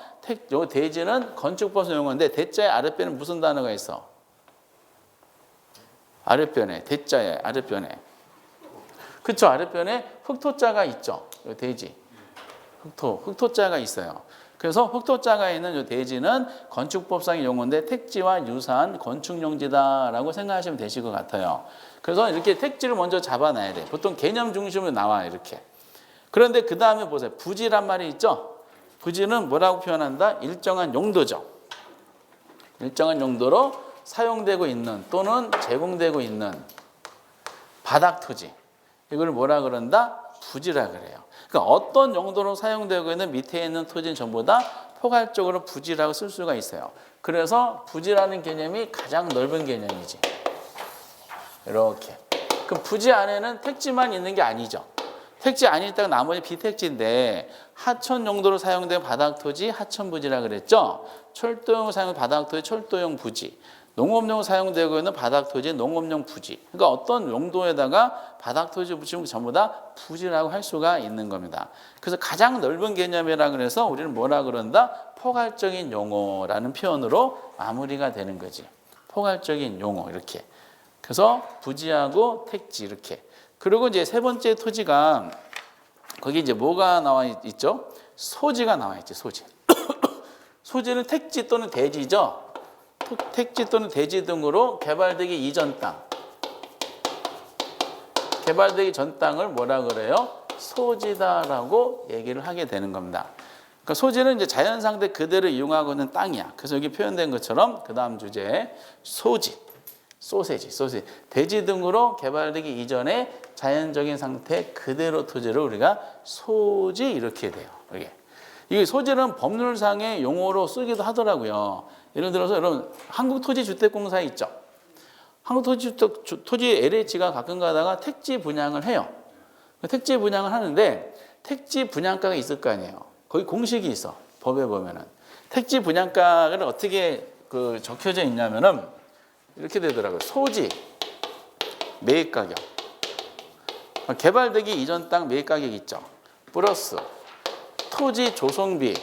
요 대지는 건축법상 용어인데 대자의 아랫변에 무슨 단어가 있어? 아랫변에, 대자의 아랫변에. 그쵸, 아랫변에 흑토자가 있죠. 요 대지. 흑토자가 있어요. 그래서 흑토자가 있는 요 대지는 건축법상의 용어인데 택지와 유사한 건축용지다라고 생각하시면 되실 것 같아요. 그래서 이렇게 택지를 먼저 잡아놔야 돼. 보통 개념 중심으로 나와, 이렇게. 그런데 그 다음에 보세요. 부지란 말이 있죠. 부지는 뭐라고 표현한다? 일정한 용도죠. 일정한 용도로 사용되고 있는 또는 제공되고 있는 바닥 토지. 이걸 뭐라 그런다? 부지라 그래요. 그러니까 어떤 용도로 사용되고 있는 밑에 있는 토지는 전부 다 포괄적으로 부지라고 쓸 수가 있어요. 그래서 부지라는 개념이 가장 넓은 개념이지. 이렇게. 그럼 부지 안에는 택지만 있는 게 아니죠. 택지 안에 있다가 나머지 비택지인데 하천 용도로 사용된 바닥 토지 하천 부지라 그랬죠. 철도용 사용 바닥 토지 철도용 부지. 농업용 사용되고 있는 바닥 토지 농업용 부지. 그러니까 어떤 용도에다가 바닥 토지 붙이면 전부 다 부지라고 할 수가 있는 겁니다. 그래서 가장 넓은 개념이라 그래서 우리는 뭐라 그런다? 포괄적인 용어라는 표현으로 마무리가 되는 거지. 포괄적인 용어 이렇게. 그래서 부지하고 택지 이렇게. 그리고 이제 세 번째 토지가 거기 이제 뭐가 나와 있죠? 소지가 나와 있지, 소지. 소지는 택지 또는 대지죠. 택지 또는 대지 등으로 개발되기 이전 땅. 개발되기 전 땅을 뭐라 그래요? 소지다라고 얘기를 하게 되는 겁니다. 그러니까 소지는 이제 자연 상태 그대로 이용하고 있는 땅이야. 그래서 여기 표현된 것처럼 그 다음 주제 소지. 소세지. 대지 등으로 개발되기 이전에 자연적인 상태 그대로 토지를 우리가 소지 이렇게 돼요. 이게 소지는 법률상의 용어로 쓰기도 하더라고요. 예를 들어서 여러분 한국토지주택공사 있죠. 한국토지 LH가 가끔 가다가 택지 분양을 해요. 택지 분양을 하는데 택지 분양가가 있을 거 아니에요. 거기 공식이 있어. 법에 보면은 택지 분양가를 어떻게 적혀져 있냐면은 이렇게 되더라고요. 소지 매입 가격, 개발되기 이전 땅 매입 가격 있죠. 플러스 토지 조성비,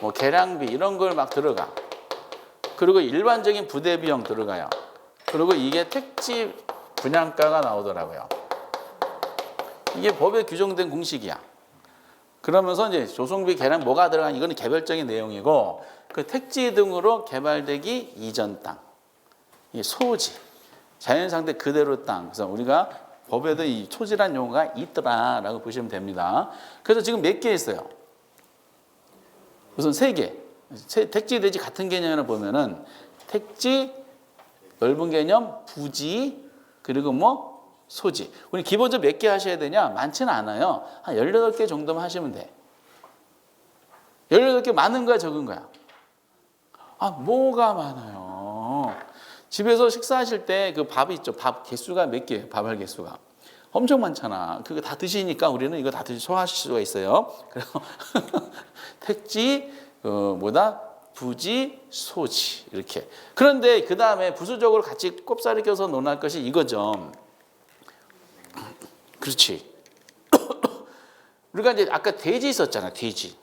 뭐 개량비 이런 걸 막 들어가. 그리고 일반적인 부대 비용 들어가요. 그리고 이게 택지 분양가가 나오더라고요. 이게 법에 규정된 공식이야. 그러면서 이제 조성비 개량 뭐가 들어가는 이거는 개별적인 내용이고 그 택지 등으로 개발되기 이전 땅. 이 소지, 자연상태 그대로 땅. 그래서 우리가 법에도 이 토지란 용어가 있더라라고 보시면 됩니다. 그래서 지금 몇 개 있어요? 우선 3개. 택지, 대지 같은 개념을 보면은 택지, 넓은 개념, 부지, 그리고 뭐 소지. 우리 기본적으로 몇 개 하셔야 되냐? 많지는 않아요. 한 18개 정도만 하시면 돼. 18개 많은 거야, 적은 거야? 아, 뭐가 많아요? 집에서 식사하실 때 그 밥이 있죠. 밥 개수가 몇 개예요? 밥알 개수가. 엄청 많잖아. 그거 다 드시니까 우리는 이거 다 소화하실 수가 있어요. 그래서 택지, 부지, 소지 이렇게. 그런데 그 다음에 부수적으로 같이 꼽사리 껴서 논할 것이 이거죠. 그렇지. 우리가 이제 아까 대지 있었잖아. 대지.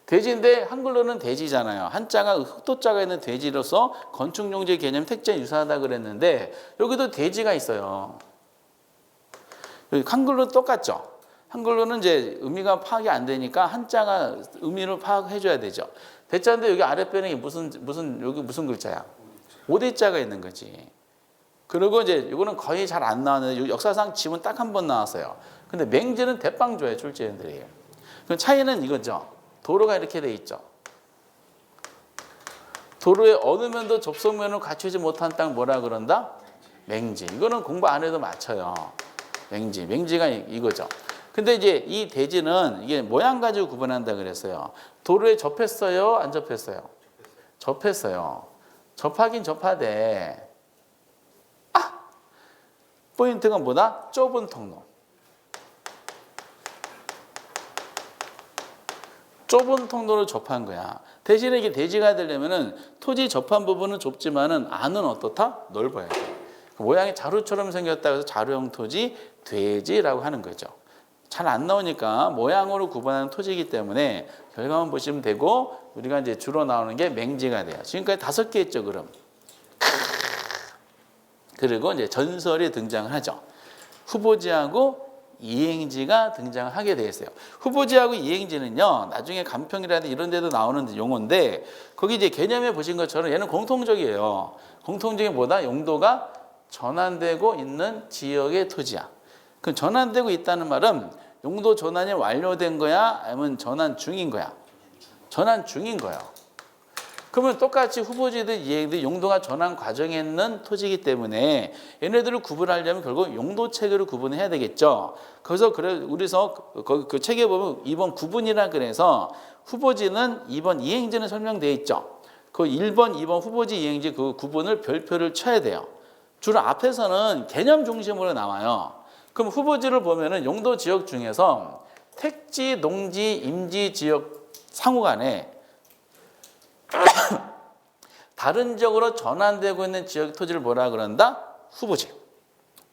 대지인데 한글로는 대지잖아요. 한자가 흑토자가 있는 대지로서 건축용지 개념 택지에 유사하다 그랬는데 여기도 대지가 있어요. 한글로 똑같죠. 한글로는 이제 의미가 파악이 안 되니까 한자가 의미를 파악해 줘야 되죠. 대자인데 여기 아랫변에 여기 무슨 글자야? 오대자가 있는 거지. 그리고 이제 이거는 거의 잘 안 나왔는데 역사상 지문 딱 한 번 나왔어요. 근데 맹지는 대빵 줘요, 출제인들이. 그 차이는 이거죠. 도로가 이렇게 돼 있죠. 도로의 어느 면도 접속면을 갖추지 못한 땅 뭐라 그런다? 맹지. 이거는 공부 안 해도 맞춰요. 맹지. 맹지가 이거죠. 근데 이제 이 대지는 이게 모양 가지고 구분한다 그랬어요. 도로에 접했어요? 안 접했어요? 접했어요. 접하긴 접하되 포인트가 뭐다? 좁은 통로. 좁은 통로를 접한 거야. 대신에 이게 대지가 되려면은 토지 접한 부분은 좁지만은 안은 어떻다? 넓어야 돼. 그 모양이 자루처럼 생겼다 해서 자루형 토지, 대지라고 하는 거죠. 잘 안 나오니까 모양으로 구분하는 토지이기 때문에 결과만 보시면 되고 우리가 이제 주로 나오는 게 맹지가 돼요. 지금까지 5개 했죠, 그럼. 그리고 이제 전설이 등장을 하죠. 후보지하고 이행지가 등장을 하게 되어 있어요. 후보지하고 이행지는요, 나중에 간평이라든지 이런 데도 나오는 용어인데, 거기 이제 개념에 보신 것처럼 얘는 공통적이에요. 공통적인 뭐다? 용도가 전환되고 있는 지역의 토지야. 그 전환되고 있다는 말은 용도 전환이 완료된 거야? 아니면 전환 중인 거야? 전환 중인 거예요. 그러면 똑같이 후보지들 이행들 용도가 전환 과정에 있는 토지이기 때문에 얘네들을 구분하려면 결국 용도 체계로 구분해야 되겠죠. 그래서 우리서 그 책에 보면 2번 구분이라 그래서 후보지는 2번 이행지는 설명되어 있죠. 그 1번, 2번 후보지 이행지 그 구분을 별표를 쳐야 돼요. 주로 앞에서는 개념 중심으로 나와요. 그럼 후보지를 보면은 용도 지역 중에서 택지, 농지, 임지 지역 상호 간에 다른 지역으로 전환되고 있는 지역 토지를 뭐라 그런다? 후보지.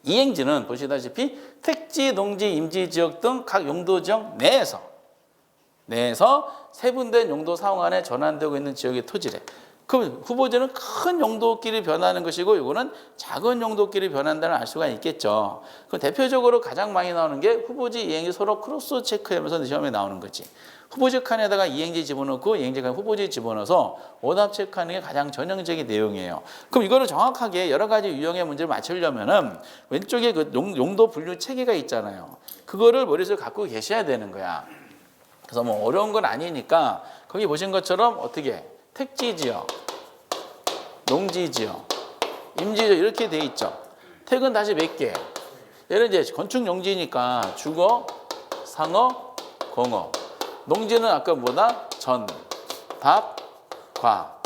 이행지는 보시다시피 택지, 농지, 임지 지역 등 각 용도 지역 내에서 세분된 용도 상호 간에 전환되고 있는 지역의 토지래. 그럼 후보지는 큰 용도끼리 변하는 것이고 이거는 작은 용도끼리 변한다는 알 수가 있겠죠. 그럼 대표적으로 가장 많이 나오는 게 후보지, 이행지 서로 크로스 체크하면서 시험에 나오는 거지. 후보지 칸에다가 이행지 집어넣고 이행지 칸에 후보지 집어넣어서 오답 체크하는 게 가장 전형적인 내용이에요. 그럼 이거를 정확하게 여러 가지 유형의 문제를 맞추려면은 왼쪽에 그 용도 분류 체계가 있잖아요. 그거를 머릿속에 갖고 계셔야 되는 거야. 그래서 뭐 어려운 건 아니니까 거기 보신 것처럼 어떻게 택지 지역, 농지 지역, 임지 지역 이렇게 돼 있죠. 택은 다시 몇 개? 얘는 이제 건축 용지니까 주거, 상업, 공업. 농지는 아까 뭐다? 전, 답, 과.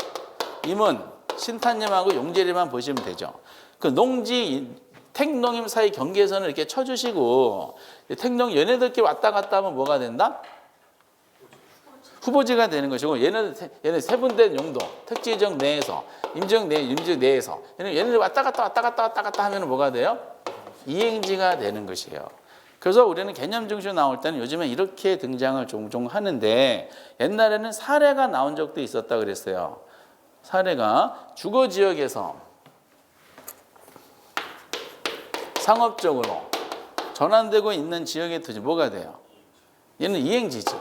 임은 신탄님하고 용재리만 보시면 되죠. 그 농지, 택농임 사이 경계선을 이렇게 쳐주시고 택농 얘네들끼리 왔다 갔다 하면 뭐가 된다? 후보지가 되는 것이고 얘는 세분된 용도, 택지 지역 내에서, 임지역 내, 임지역 내에서 얘네들 왔다 갔다 하면 뭐가 돼요? 이행지가 되는 것이에요. 그래서 우리는 개념 중심으로 나올 때는 요즘에 이렇게 등장을 종종 하는데 옛날에는 사례가 나온 적도 있었다 그랬어요. 사례가 주거 지역에서 상업적으로 전환되고 있는 지역의 토지 뭐가 돼요? 얘는 이행지죠.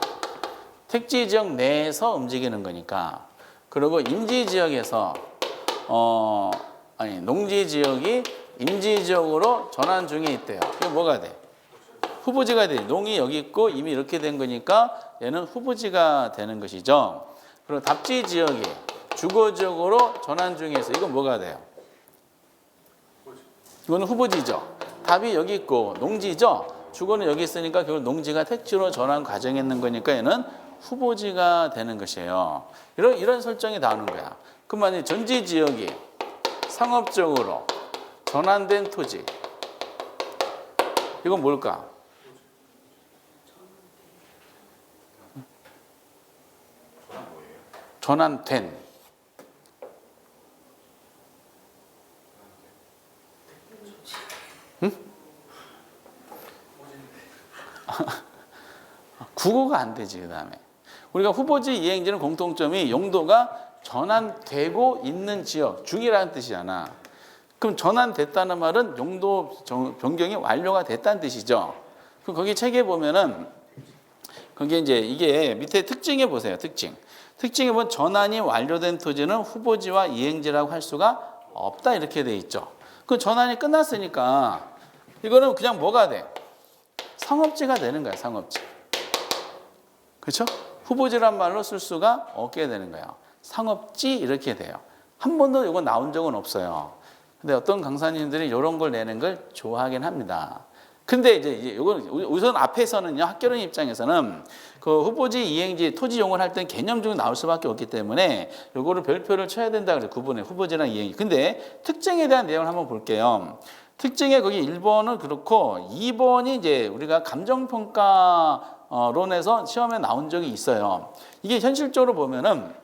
택지 지역 내에서 움직이는 거니까. 그리고 임지 지역에서 농지 지역이 임지 지역으로 전환 중에 있대요. 이거 뭐가 돼? 후보지가 돼. 농이 여기 있고 이미 이렇게 된 거니까 얘는 후보지가 되는 것이죠. 그리고 답지 지역이 주거 지역으로 전환 중에 있어. 이건 뭐가 돼요? 이거는 후보지죠. 답이 여기 있고 농지죠. 주거는 여기 있으니까 결국 농지가 택지로 전환 과정에 있는 거니까 얘는 후보지가 되는 것이에요. 이런 설정이 나오는 거야. 그러면 전지 지역이 상업적으로 전환된 토지. 이건 뭘까? 전환된. 응? 국어가 안 되지. 그 다음에 우리가 후보지 이행지는 공통점이 용도가 전환되고 있는 지역 중이라는 뜻이잖아. 그럼 전환됐다는 말은 용도 변경이 완료가 됐다는 뜻이죠. 그럼 거기 책에 보면은 거기 이제 이게 밑에 특징에 보세요. 특징에 보면 전환이 완료된 토지는 후보지와 이행지라고 할 수가 없다 이렇게 돼 있죠. 그 전환이 끝났으니까 이거는 그냥 뭐가 돼? 상업지가 되는 거야. 상업지. 그렇죠? 후보지란 말로 쓸 수가 없게 되는 거예요. 상업지 이렇게 돼요. 한 번도 이거 나온 적은 없어요. 근데 어떤 강사님들이 이런 걸 내는 걸 좋아하긴 합니다. 근데 이제 이건 우선 앞에서는요, 학교론 입장에서는 그 후보지, 이행지, 토지 용어를 할 땐 개념 중에 나올 수밖에 없기 때문에 요거를 별표를 쳐야 된다 그래요. 구분해 후보지랑 이행지. 근데 특징에 대한 내용을 한번 볼게요. 특징에 거기 1번은 그렇고 2번이 이제 우리가 감정평가론에서 시험에 나온 적이 있어요. 이게 현실적으로 보면은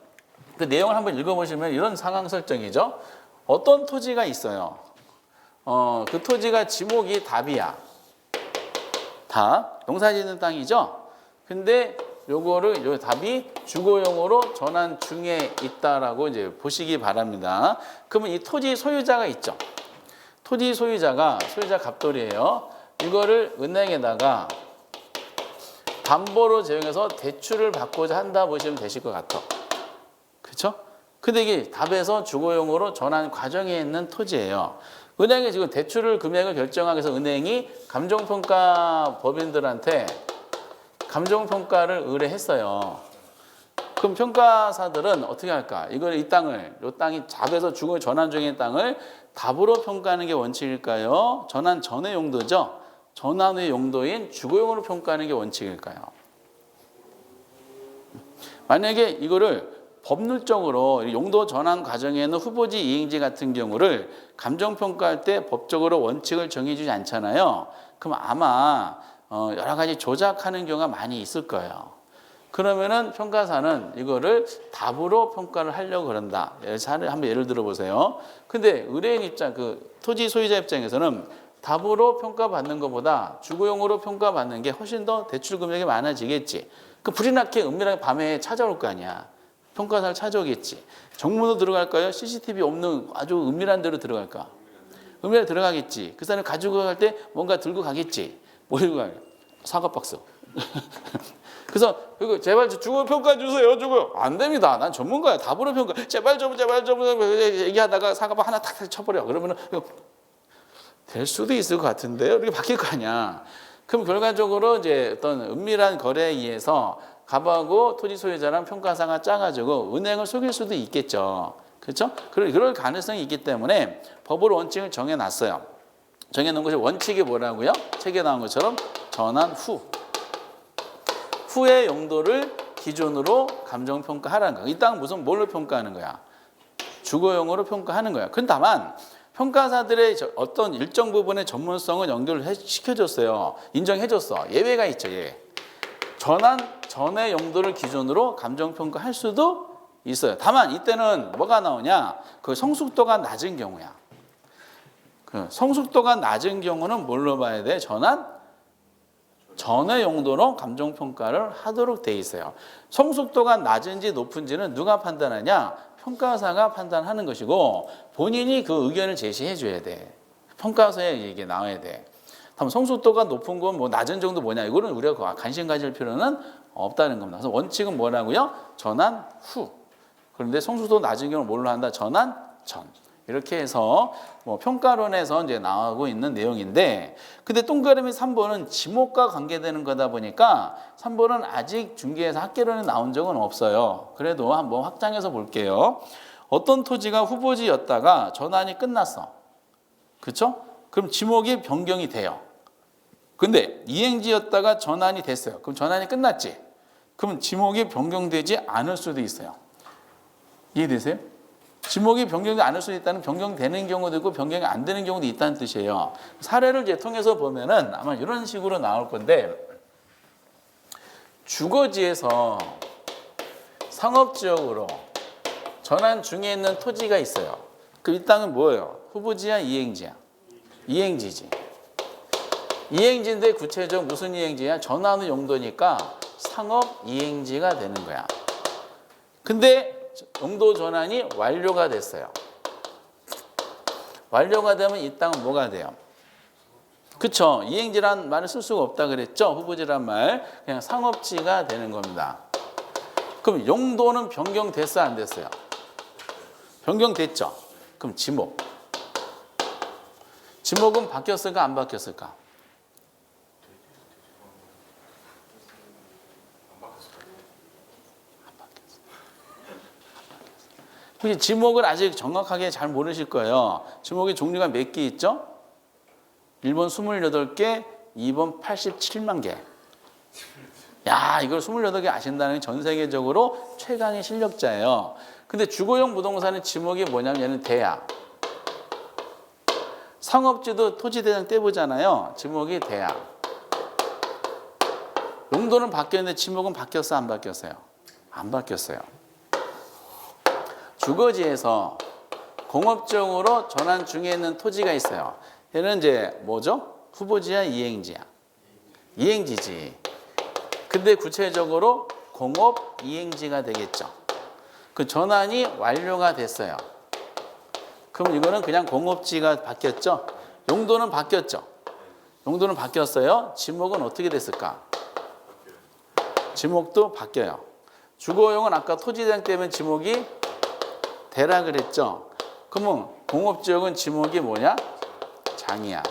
그 내용을 한번 읽어보시면 이런 상황 설정이죠. 어떤 토지가 있어요. 그 토지가 지목이 답이야. 답. 농사짓는 땅이죠. 근데 요거를 요 답이 주거용으로 전환 중에 있다라고 이제 보시기 바랍니다. 그러면 이 토지 소유자가 있죠. 토지 소유자 갑돌이에요. 이거를 은행에다가 담보로 제공해서 대출을 받고자 한다 보시면 되실 것 같아. 그렇죠? 근데 이게 답에서 주거용으로 전환 과정에 있는 토지예요. 은행이 지금 대출을 금액을 결정하기 위해서 은행이 감정평가 법인들한테 감정평가를 의뢰했어요. 그럼 평가사들은 어떻게 할까? 이 땅이 답에서 주거 전환 중인 땅을 답으로 평가하는 게 원칙일까요? 전환 전의 용도죠. 전환 후의 용도인 주거용으로 평가하는 게 원칙일까요? 만약에 이거를 법률적으로 용도 전환 과정에는 후보지 이행지 같은 경우를 감정평가할 때 법적으로 원칙을 정해주지 않잖아요. 그럼 아마 여러 가지 조작하는 경우가 많이 있을 거예요. 그러면은 평가사는 이거를 답으로 평가를 하려고 그런다. 한번 예를 들어보세요. 근데 의뢰인 입장, 그 토지 소유자 입장에서는 답으로 평가받는 것보다 주거용으로 평가받는 게 훨씬 더 대출 금액이 많아지겠지. 그 불이 나게 은밀하게 밤에 찾아올 거 아니야. 평가사를 찾아오겠지. 정문으로 들어갈까요? CCTV 없는 아주 은밀한 데로 들어갈까? 은밀하게 들어가겠지. 그 사람이 가지고 갈 때 뭔가 들고 가겠지. 뭐 들고 가요? 사과 박스. 그래서 제발 주거 평가 주세요. 주거 안 됩니다. 난 전문가야. 답으로 평가. 제발 좀 얘기하다가 사과박 하나 탁 쳐버려. 그러면은 될 수도 있을 것 같은데요. 이렇게 바뀔 거 아니야. 그럼 결과적으로 이제 어떤 은밀한 거래에 의해서 갑하고 토지 소유자랑 평가사가 짜가지고 은행을 속일 수도 있겠죠. 그렇죠? 그럴 가능성이 있기 때문에 법으로 원칙을 정해놨어요. 정해놓은 것이 원칙이 뭐라고요? 책에 나온 것처럼 전환 후의 용도를 기준으로 감정평가하라는 거야. 이 땅은 무슨 뭘로 평가하는 거야? 주거용으로 평가하는 거야. 근데 다만 평가사들의 어떤 일정 부분의 전문성은 연결을 시켜줬어요. 인정해줬어. 예외가 있죠. 예외. 전환 전의 용도를 기준으로 감정평가할 수도 있어요. 다만 이때는 뭐가 나오냐? 그 성숙도가 낮은 경우야. 그 성숙도가 낮은 경우는 뭘로 봐야 돼? 전의 용도로 감정평가를 하도록 돼 있어요. 성숙도가 낮은지 높은지는 누가 판단하냐? 평가사가 판단하는 것이고 본인이 그 의견을 제시해 줘야 돼. 평가서에 이게 나와야 돼. 다음 성숙도가 높은 건 뭐 낮은 정도 뭐냐? 이거는 우리가 관심 가질 필요는 없다는 겁니다. 그래서 원칙은 뭐라고요? 전환 후. 그런데 성숙도 낮은 경우는 뭘로 한다? 전환 전. 이렇게 해서 뭐 평가론에서 이제 나오고 있는 내용인데, 근데 동그라미 3번은 지목과 관계되는 거다 보니까 3번은 아직 중개에서 학계론에 나온 적은 없어요. 그래도 한번 확장해서 볼게요. 어떤 토지가 후보지였다가 전환이 끝났어. 그렇죠? 그럼 지목이 변경이 돼요. 근데 이행지였다가 전환이 됐어요. 그럼 전환이 끝났지? 그럼 지목이 변경되지 않을 수도 있어요. 이해되세요? 지목이 변경되지 않을 수도 있다는 변경되는 경우도 있고 변경이 안 되는 경우도 있다는 뜻이에요. 사례를 이제 통해서 보면은 아마 이런 식으로 나올 건데, 주거지에서 상업지역으로 전환 중에 있는 토지가 있어요. 그럼 이 땅은 뭐예요? 후보지야, 이행지야? 이행지지. 이행지인데 구체적으로 무슨 이행지야? 전환 후 용도니까 상업 이행지가 되는 거야. 근데 용도 전환이 완료가 됐어요. 완료가 되면 이 땅은 뭐가 돼요? 그쵸? 이행지란 말을 쓸 수가 없다 그랬죠? 후보지란 말. 그냥 상업지가 되는 겁니다. 그럼 용도는 변경됐어, 안 됐어요? 변경됐죠? 그럼 지목. 지목은 바뀌었을까, 안 바뀌었을까? 혹시 지목을 아직 정확하게 잘 모르실 거예요. 지목의 종류가 몇 개 있죠? 1번 28개, 2번 87만 개. 야, 이걸 28개 아신다는 게 전 세계적으로 최강의 실력자예요. 근데 주거용 부동산의 지목이 뭐냐면 얘는 대야. 상업지도 토지대장 떼보잖아요. 지목이 대야. 용도는 바뀌었는데 지목은 바뀌었어, 안 바뀌었어요? 안 바뀌었어요. 주거지에서 공업적으로 전환 중에 있는 토지가 있어요. 얘는 이제 뭐죠? 후보지야, 이행지야? 이행지지. 근데 구체적으로 공업 이행지가 되겠죠. 그 전환이 완료가 됐어요. 그럼 이거는 그냥 공업지가 바뀌었죠. 용도는 바뀌었죠. 용도는 바뀌었어요. 지목은 어떻게 됐을까? 지목도 바뀌어요. 주거용은 아까 토지대장 때문에 지목이 대라 그랬죠. 그러면 공업지역은 지목이 뭐냐? 장이야.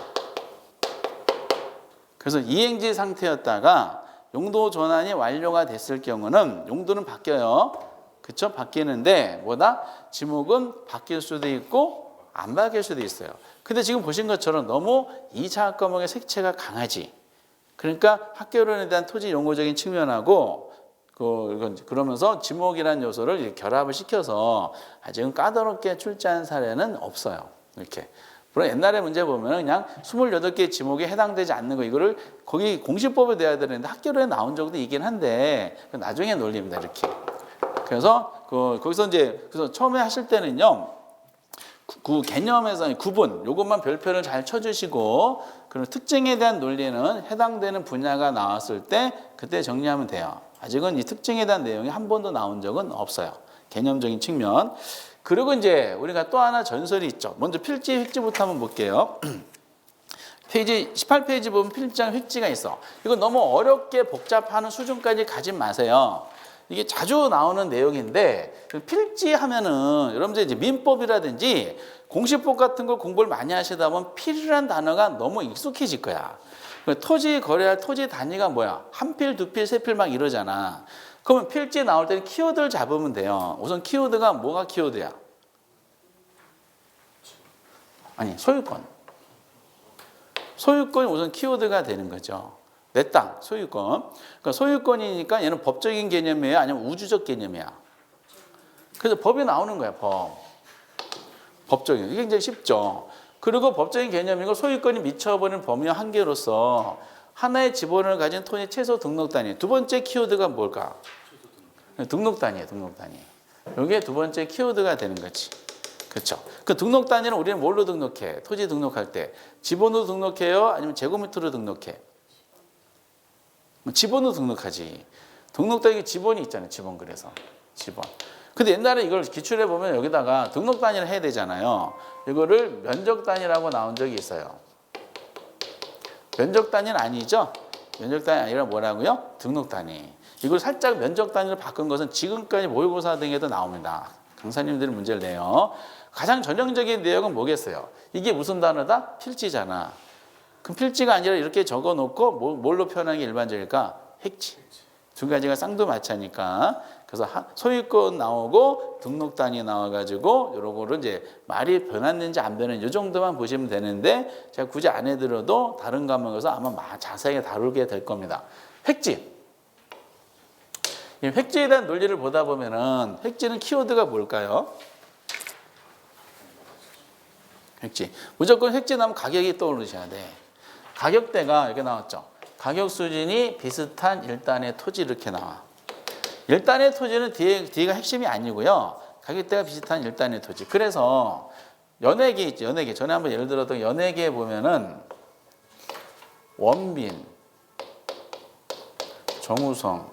그래서 이행지 상태였다가 용도 전환이 완료가 됐을 경우는 용도는 바뀌어요. 그쵸? 바뀌는데 뭐다? 지목은 바뀔 수도 있고 안 바뀔 수도 있어요. 근데 지금 보신 것처럼 너무 2차 과목의 색채가 강하지. 그러니까 학교론에 대한 토지 용어적인 측면하고 그러면서 지목이라는 요소를 결합을 시켜서 아직은 까다롭게 출제한 사례는 없어요. 이렇게. 물론 옛날에 문제 보면 그냥 28개 지목에 해당되지 않는 거 이거를 거기 공시법에 내야 되는데 학교론에 나온 적도 있긴 한데 나중에 논리입니다. 이렇게. 그래서 거기서 이제 그래서 처음에 하실 때는요. 그 개념에서 구분 요것만 별표를 잘 쳐주시고 그런 특징에 대한 논리는 해당되는 분야가 나왔을 때 그때 정리하면 돼요. 아직은 이 특징에 대한 내용이 한 번도 나온 적은 없어요. 개념적인 측면. 그리고 이제 우리가 또 하나 전설이 있죠. 먼저 필지 획지부터 한번 볼게요. 페이지 18페이지 보면 필지랑 획지가 있어. 이거 너무 어렵게 복잡하는 수준까지 가지 마세요. 이게 자주 나오는 내용인데 필지 하면은 여러분들 이제 민법이라든지 공시법 같은 걸 공부를 많이 하시다 보면 필이라는 단어가 너무 익숙해질 거야. 토지 거래할 토지 단위가 뭐야? 한 필, 두 필, 세 필 막 이러잖아. 그러면 필지 나올 때는 키워드를 잡으면 돼요. 우선 키워드가 뭐가 키워드야? 아니, 소유권. 소유권이 우선 키워드가 되는 거죠. 내 땅, 소유권. 그러니까 소유권이니까 얘는 법적인 개념이에요? 아니면 우주적 개념이야? 그래서 법이 나오는 거야, 법. 법적인. 이게 굉장히 쉽죠. 그리고 법적인 개념이고 소유권이 미쳐버리는 범위와 한계로서 하나의 지번을 가진 토지 최소 등록 단위. 두 번째 키워드가 뭘까? 등록 단위예요, 등록 단위. 이게 두 번째 키워드가 되는 거지. 그렇죠. 그 등록 단위는 우리는 뭘로 등록해? 토지 등록할 때 지번으로 등록해요? 아니면 제곱미터로 등록해? 지번으로 등록하지. 등록 단위 지번이 있잖아요. 지번 그래서 지번. 근데 옛날에 이걸 기출해 보면 여기다가 등록 단위를 해야 되잖아요. 이거를 면적 단위라고 나온 적이 있어요. 면적 단위는 아니죠. 면적 단위 아니라 뭐라고요? 등록 단위. 이걸 살짝 면적 단위로 바꾼 것은 지금까지 모의고사 등에도 나옵니다. 강사님들이 문제를 내요. 가장 전형적인 내용은 뭐겠어요? 이게 무슨 단어다? 필지잖아. 그럼 필지가 아니라 이렇게 적어놓고 뭘로 표현하는 게 일반적일까? 획지. 두 가지가 쌍두마차니까. 그래서 소유권 나오고 등록 단위 나와가지고 이런 거를 이제 말이 변했는지 안 변했는지 이 정도만 보시면 되는데 제가 굳이 안 해드려도 다른 과목에서 아마 자세하게 다루게 될 겁니다. 획지. 이 획지에 대한 논리를 보다 보면은 획지는 키워드가 뭘까요? 획지. 무조건 획지 나오면 가격이 떠오르셔야 돼. 가격대가 이렇게 나왔죠. 가격 수준이 비슷한 일단의 토지 이렇게 나와. 일단의 토지는 뒤가 핵심이 아니고요. 가격대가 비슷한 일단의 토지. 그래서 연예계 있죠. 연예계. 전에 한번 예를 들었던 연예계에 보면은 원빈, 정우성,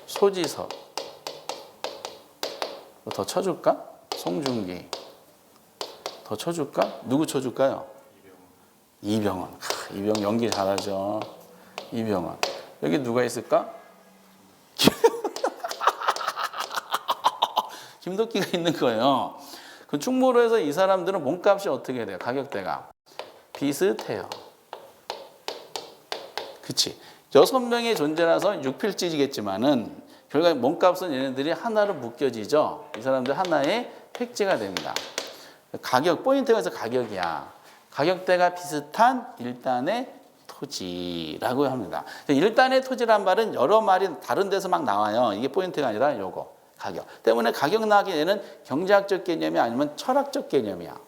소지섭 더 쳐줄까? 송중기 더 쳐줄까? 누구 쳐줄까요? 이병헌. 이병헌 연기 잘하죠. 이병헌. 여기 누가 있을까? 김덕기가 있는 거예요. 그 충무로 해서 이 사람들은 몸값이 어떻게 돼요? 가격대가 비슷해요. 그치? 6명의 존재라서 6필지겠지만은 결과 몸값은 얘네들이 하나로 묶여지죠. 이 사람들 하나의 획지가 됩니다. 가격, 포인트가 있어 가격이야. 가격대가 비슷한 일단의 토지라고 합니다. 일단의 토지란 말은 여러 말이 다른 데서 막 나와요. 이게 포인트가 아니라 요거 가격. 때문에 가격 나기 얘는 경제학적 개념이 아니면 철학적 개념이야.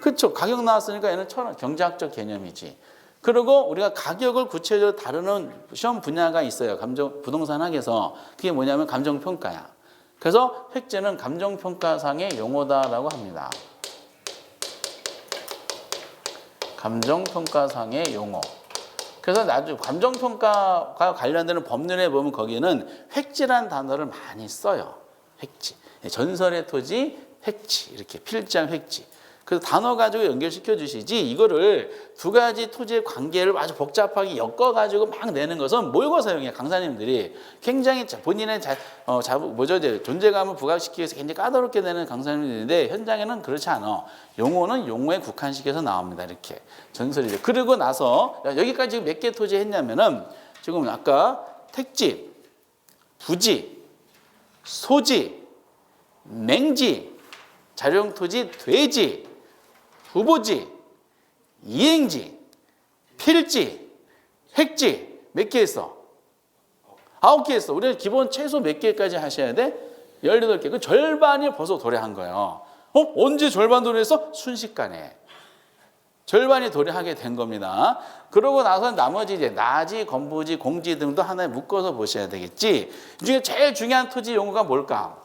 그렇죠. 가격 나왔으니까 얘는 경제학적 개념이지. 그리고 우리가 가격을 구체적으로 다루는 시험 분야가 있어요. 부동산 학에서. 그게 뭐냐면 감정평가야. 그래서 획지는 감정평가상의 용어다라고 합니다. 감정평가상의 용어. 그래서 나중에 감정평가가 관련되는 법률에 보면 거기는 획지란 단어를 많이 써요. 획지. 전설의 토지, 획지. 이렇게 필장 획지. 그래서 단어 가지고 연결시켜 주시지 이거를 두 가지 토지의 관계를 아주 복잡하게 엮어가지고 막 내는 것은 모의고 사용해요. 강사님들이 굉장히 본인의 존재감을 부각시키기 위해서 굉장히 까다롭게 내는 강사님들인데 현장에는 그렇지 않아. 용어는 용어에 국한시켜서 나옵니다. 이렇게 전설이죠. 그리고 나서 여기까지 지금 몇 개 토지 했냐면은 지금 아까 택지, 부지, 소지, 맹지, 자료용 토지, 돼지, 후보지, 이행지, 필지, 획지 몇 개 했어? 9개 했어. 우리는 기본 최소 몇 개까지 하셔야 돼? 18개. 그 절반이 벌써 도래한 거예요. 언제 절반 도래했어? 순식간에. 절반이 도래하게 된 겁니다. 그러고 나서 나머지 이제 나지, 건부지, 공지 등도 하나에 묶어서 보셔야 되겠지. 이 중에 제일 중요한 토지 용어가 뭘까?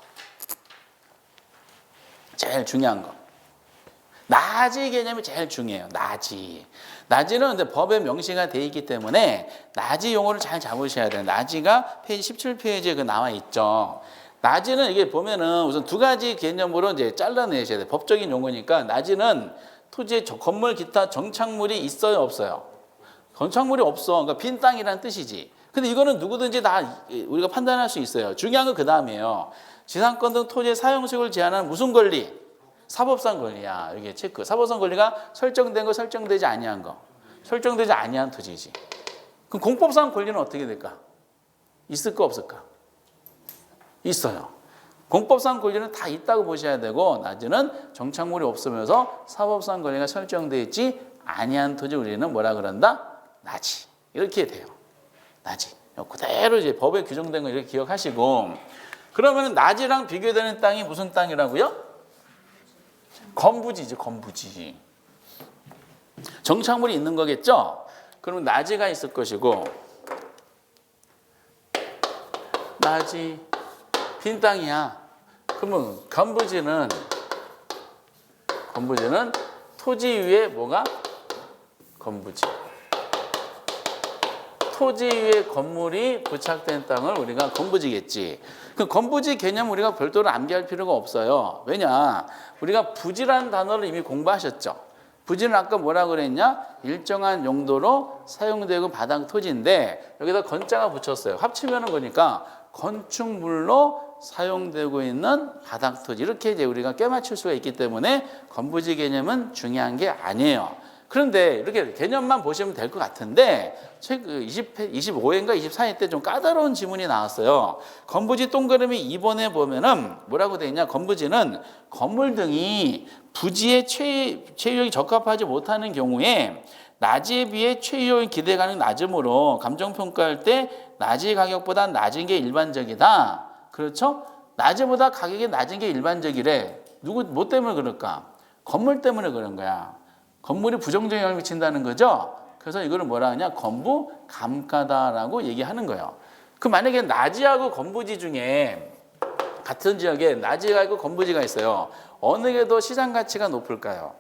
제일 중요한 거. 나지 개념이 제일 중요해요. 나지. 나지는 근데 법에 명시가 돼 있기 때문에 나지 용어를 잘 잡으셔야 돼요. 나지가 페이지 17페이지에 그 나와 있죠. 나지는 이게 보면은 우선 두 가지 개념으로 이제 잘라내셔야 돼요. 법적인 용어니까 나지는 토지에 건물 기타 정착물이 있어요, 없어요? 건착물이 없어. 그러니까 빈 땅이라는 뜻이지. 근데 이거는 누구든지 다 우리가 판단할 수 있어요. 중요한 건 그 다음이에요. 지상권 등 토지의 사용식을 제한하는 무슨 권리? 사법상 권리야. 이게 체크. 사법상 권리가 설정된 거, 설정되지 아니한 거. 설정되지 아니한 토지지. 그럼 공법상 권리는 어떻게 될까? 있을까 없을까? 있어요. 공법상 권리는 다 있다고 보셔야 되고 나중에는 정착물이 없으면서 사법상 권리가 설정되어 있지 아니한 토지 우리는 뭐라 그런다? 나지. 이렇게 돼요. 나지. 그대로 이제 법에 규정된 거 이렇게 기억하시고 그러면 나지랑 비교되는 땅이 무슨 땅이라고요? 건부지죠, 건부지. 정착물이 있는 거겠죠? 그러면 나지가 있을 것이고, 나지, 빈 땅이야. 그러면 건부지는 토지 위에 뭐가? 건부지. 토지 위에 건물이 부착된 땅을 우리가 건부지겠지. 그 건부지 개념 우리가 별도로 암기할 필요가 없어요. 왜냐? 우리가 부지라는 단어를 이미 공부하셨죠. 부지는 아까 뭐라 그랬냐? 일정한 용도로 사용되고 바닥 토지인데 여기다 건자가 붙였어요. 합치면은 거니까 건축물로 사용되고 있는 바닥 토지 이렇게 이제 우리가 꿰맞출 수가 있기 때문에 건부지 개념은 중요한 게 아니에요. 그런데 이렇게 개념만 보시면 될 것 같은데 책 25회인가 24회 때 좀 까다로운 지문이 나왔어요. 건부지 동그라미 2번에 보면은 뭐라고 되어 있냐? 건부지는 건물 등이 부지의 체유용이 적합하지 못하는 경우에 나지에 비해 체유용이 기대가는 낮음으로 감정평가할 때 나지 가격보다 낮은 게 일반적이다. 그렇죠? 나지보다 가격이 낮은 게 일반적이래. 뭐 때문에 그럴까? 건물 때문에 그런 거야. 건물이 부정적 영향을 미친다는 거죠. 그래서 이거를 뭐라 하냐? 건부 감가다라고 얘기하는 거예요. 그 만약에 나지하고 건부지 중에 같은 지역에 나지가 있고 건부지가 있어요. 어느 게 더 시장 가치가 높을까요?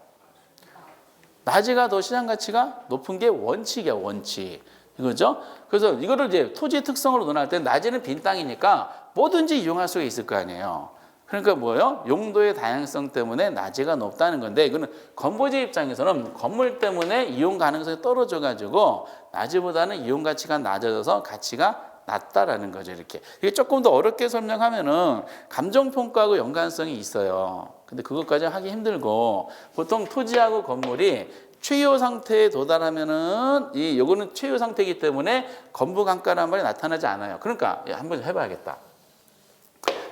나지가 더 시장 가치가 높은 게 원칙이야, 원칙. 이거죠? 그래서 이거를 이제 토지 특성으로 논할 때 나지는 빈 땅이니까 뭐든지 이용할 수가 있을 거 아니에요. 그러니까 뭐예요? 용도의 다양성 때문에 나지가 높다는 건데 이거는 건부지 입장에서는 건물 때문에 이용 가능성이 떨어져 가지고 나지보다는 이용 가치가 낮아져서 가치가 낮다라는 거죠. 이렇게. 이게 조금 더 어렵게 설명하면은 감정평가하고 연관성이 있어요. 근데 그것까지 하기 힘들고 보통 토지하고 건물이 최유 상태에 도달하면은 요거는 최유 상태이기 때문에 건부 감가라는 말이 나타나지 않아요. 그러니까 한번 해봐야겠다.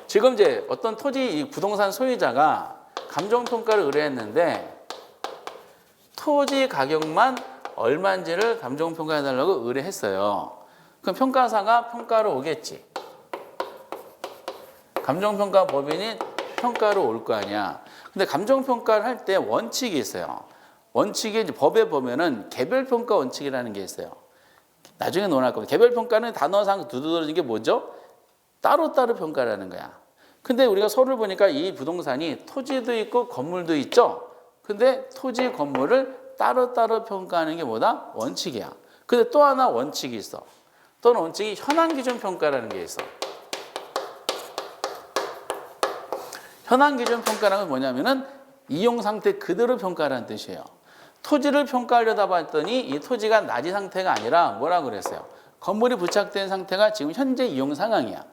지금 이제 어떤 토지 이 부동산 소유자가 감정평가를 의뢰했는데 토지 가격만 얼마인지를 감정평가해달라고 의뢰했어요. 그럼 평가사가 평가로 오겠지. 감정평가 법인이 평가로 올 거 아니야. 근데 감정평가를 할 때 원칙이 있어요. 원칙이 이제 법에 보면은 개별평가 원칙이라는 게 있어요. 나중에 논할 겁니다. 개별평가는 단어상 두드러진 게 뭐죠? 따로따로 평가라는 거야. 근데 우리가 서류를 보니까 이 부동산이 토지도 있고 건물도 있죠. 근데 토지, 건물을 따로따로 평가하는 게 뭐다? 원칙이야. 근데 또 하나 원칙이 있어. 또는 원칙이 현황 기준 평가라는 게 있어. 현황 기준 평가라는 건 뭐냐면은 이용 상태 그대로 평가라는 뜻이에요. 토지를 평가하려다 봤더니 이 토지가 낮이 상태가 아니라 뭐라 그랬어요? 건물이 부착된 상태가 지금 현재 이용 상황이야.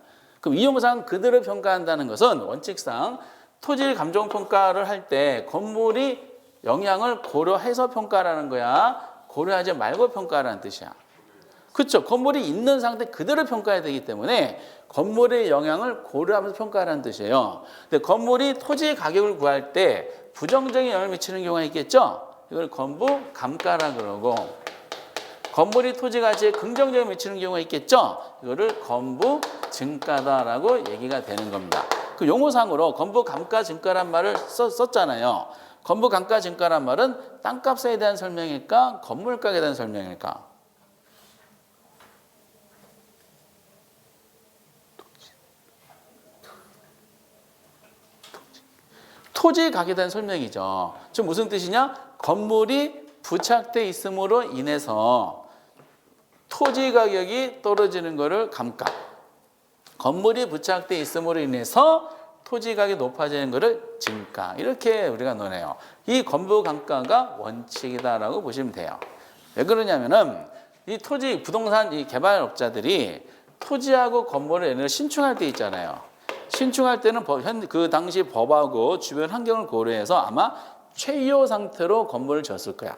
그럼 이용 상황 그대로 평가한다는 것은 원칙상 토지 감정 평가를 할 때 건물이 영향을 고려해서 평가라는 거야. 고려하지 말고 평가라는 뜻이야. 그렇죠. 건물이 있는 상태 그대로 평가해야 되기 때문에 건물의 영향을 고려하면서 평가하라는 뜻이에요. 근데 건물이 토지 가격을 구할 때 부정적인 영향을 미치는 경우가 있겠죠. 이걸 건부 감가라 그러고 건물이 토지 가치에 긍정적인 미치는 경우가 있겠죠. 이거를 건부 증가다라고 얘기가 되는 겁니다. 그 용어상으로 건부 감가 증가란 말을 썼잖아요. 건부 감가 증가란 말은 땅값에 대한 설명일까? 건물가에 대한 설명일까? 토지 가격에 대한 설명이죠. 지금 무슨 뜻이냐? 건물이 부착돼 있음으로 인해서 토지 가격이 떨어지는 것을 감가. 건물이 부착돼 있음으로 인해서 토지 가격이 높아지는 것을 증가. 이렇게 우리가 논해요. 이 건부 감가가 원칙이다라고 보시면 돼요. 왜 그러냐면은 이 토지 부동산 이 개발업자들이 토지하고 건물을 예를 들어 신축할 때 있잖아요. 신축할 때는 그 당시 법하고 주변 환경을 고려해서 아마 최요 상태로 건물을 지었을 거야.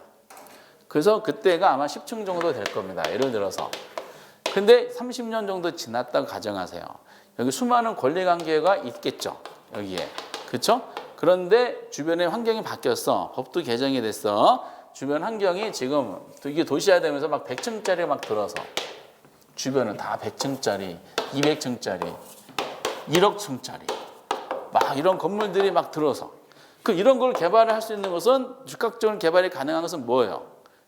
그래서 그때가 아마 10층 정도 될 겁니다. 예를 들어서. 근데 30년 정도 지났다고 가정하세요. 여기 수많은 권리관계가 있겠죠. 여기에. 그렇죠? 그런데 주변의 환경이 바뀌었어. 법도 개정이 됐어. 주변 환경이 지금 이게 도시화 되면서 막 100층짜리 막 들어서 주변은 다 100층짜리, 200층짜리, 1억층짜리 막 이런 건물들이 막 들어서 그 이런 걸 개발을 할 수 있는 것은 즉각적으로 개발이 가능한 것은 뭐예요?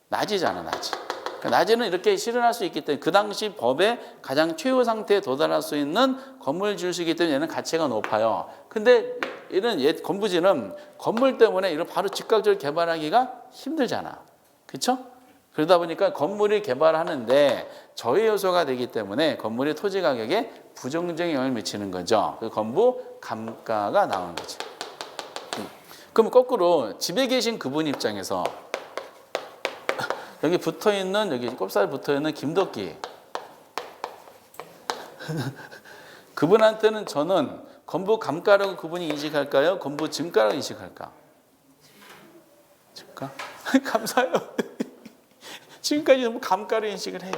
낮이잖아, 낮이. 그러니까 낮에는 이렇게 실현할 수 있기 때문에 그 당시 법의 가장 최후 상태에 도달할 수 있는 건물 지을 수 있기 때문에 얘는 가치가 높아요. 근데 이런 옛 건부지는 건물 때문에 이런 바로 즉각적으로 개발하기가 힘들잖아. 그렇죠? 그러다 보니까 건물이 개발하는데 저해 요소가 되기 때문에 건물이 토지 가격에 부정적인 영향을 미치는 거죠. 그 건부 감가가 나오는 거죠. 그럼 거꾸로 집에 계신 그분 입장에서 여기 붙어있는 여기 꼽살 붙어있는 김덕기 그분한테는 저는 건부 감가라고 그분이 인식할까요? 건부 증가라고 인식할까? 증가? 감사해요. 지금까지 너무 감가를 인식을 해요.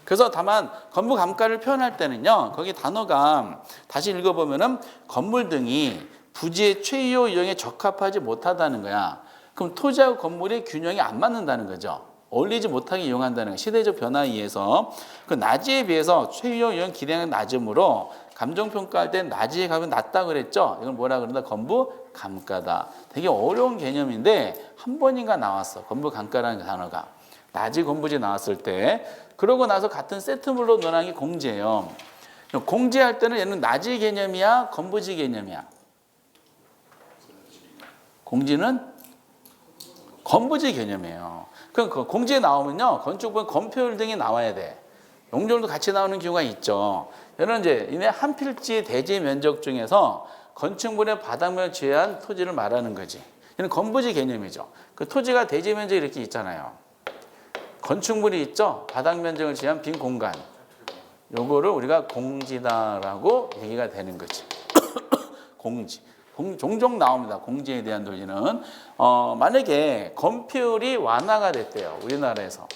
그래서 다만 건부 감가를 표현할 때는요. 거기 단어가 다시 읽어보면은 건물 등이 부지의 최요 이용에 적합하지 못하다는 거야. 그럼 토지하고 건물이 균형이 안 맞는다는 거죠. 어울리지 못하게 이용한다는 거야. 시대적 변화에 의해서. 그 낮이에 비해서 최요 이용 기량이 낮으므로 감정평가할 때 낮이의 값이 낮다 그랬죠. 이건 뭐라 그런다? 건부 감가다. 되게 어려운 개념인데 한 번인가 나왔어. 건부 감가라는 단어가. 낮이 건부지 나왔을 때. 그러고 나서 같은 세트물로 논한 게 공지예요. 공지할 때는 얘는 낮이 개념이야? 건부지 개념이야? 공지는 건부지 개념이에요. 그럼 그 공지에 나오면요. 건축부는 건폐율 등이 나와야 돼. 용적률도 같이 나오는 경우가 있죠. 얘는 이제 이내 한 필지 대지 면적 중에서 건축물의 바닥면을 제외한 토지를 말하는 거지. 얘는 건부지 개념이죠. 그 토지가 대지 면적이 이렇게 있잖아요. 건축물이 있죠. 바닥 면적을 제외한 빈 공간. 요거를 우리가 공지다라고 얘기가 되는 거지. 공지. 종종 나옵니다. 공지에 대한 논리는. 만약에 건폐율이 완화가 됐대요. 우리나라에서.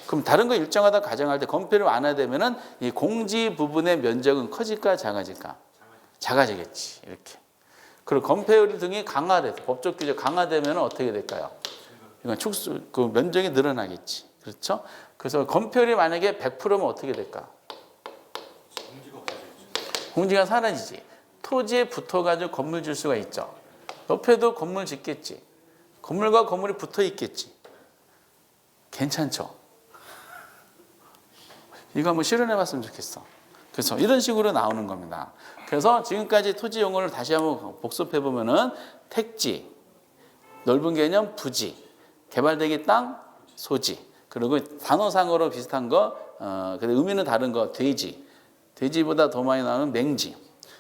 그럼 다른 거 일정하다 가정할 때 건폐율이 완화되면은 이 공지 부분의 면적은 커질까 작아질까? 작아지겠지. 이렇게. 그리고 건폐율 등이 강화돼서 법적 규제 강화되면 어떻게 될까요? 이건 그 면적이 늘어나겠지. 그렇죠? 그래서 건폐율이 만약에 100%면 어떻게 될까? 공지가 사라지지. 토지에 붙어가지고 건물 질 수가 있죠. 옆에도 건물 짓겠지. 건물과 건물이 붙어 있겠지. 괜찮죠? 이거 한번 실현해 봤으면 좋겠어. 그래서 이런 식으로 나오는 겁니다. 그래서 지금까지 토지 용어를 다시 한번 복습해 보면은 택지, 넓은 개념 부지, 개발되기 땅 소지, 그리고 단어상으로 비슷한 거, 근데 의미는 다른 거 돼지, 돼지보다 더 많이 나오는 맹지,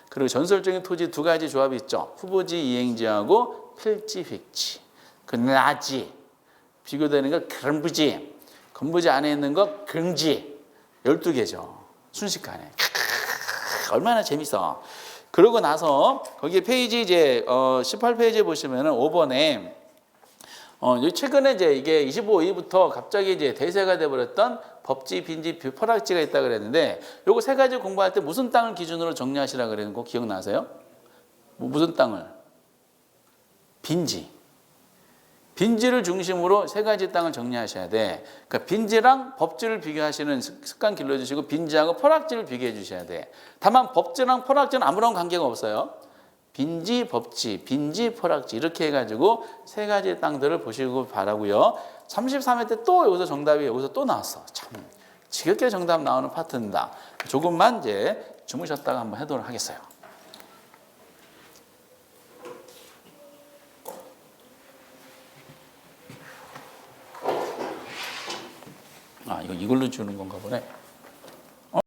그리고 전설적인 토지 두 가지 조합이 있죠. 후보지 이행지하고 필지 획지. 그 나지 비교되는 거 건부지, 건부지 안에 있는 거 긍지. 12개죠. 순식간에. 얼마나 재밌어. 그러고 나서 거기에 페이지 이제 18페이지에 보시면은 5번에 최근에 이제 이게 25위부터 갑자기 이제 대세가 돼 버렸던 법지, 빈지, 포락지가 있다 그랬는데 요거 세 가지 공부할 때 무슨 땅을 기준으로 정리하시라 그랬는 거 기억나세요? 무슨 땅을? 빈지. 빈지를 중심으로 세 가지 땅을 정리하셔야 돼. 그러니까 빈지랑 법지를 비교하시는 습관 길러주시고 빈지하고 포락지를 비교해 주셔야 돼. 다만 법지랑 포락지는 아무런 관계가 없어요. 빈지, 법지, 빈지, 포락지 이렇게 해가지고 세 가지 땅들을 보시고 바라고요. 33회 때 또 여기서 정답이 여기서 또 나왔어. 참 지겹게 정답 나오는 파트입니다. 조금만 이제 주무셨다가 한번 해도록 하겠어요. 이거 이걸로 주는 건가 보네.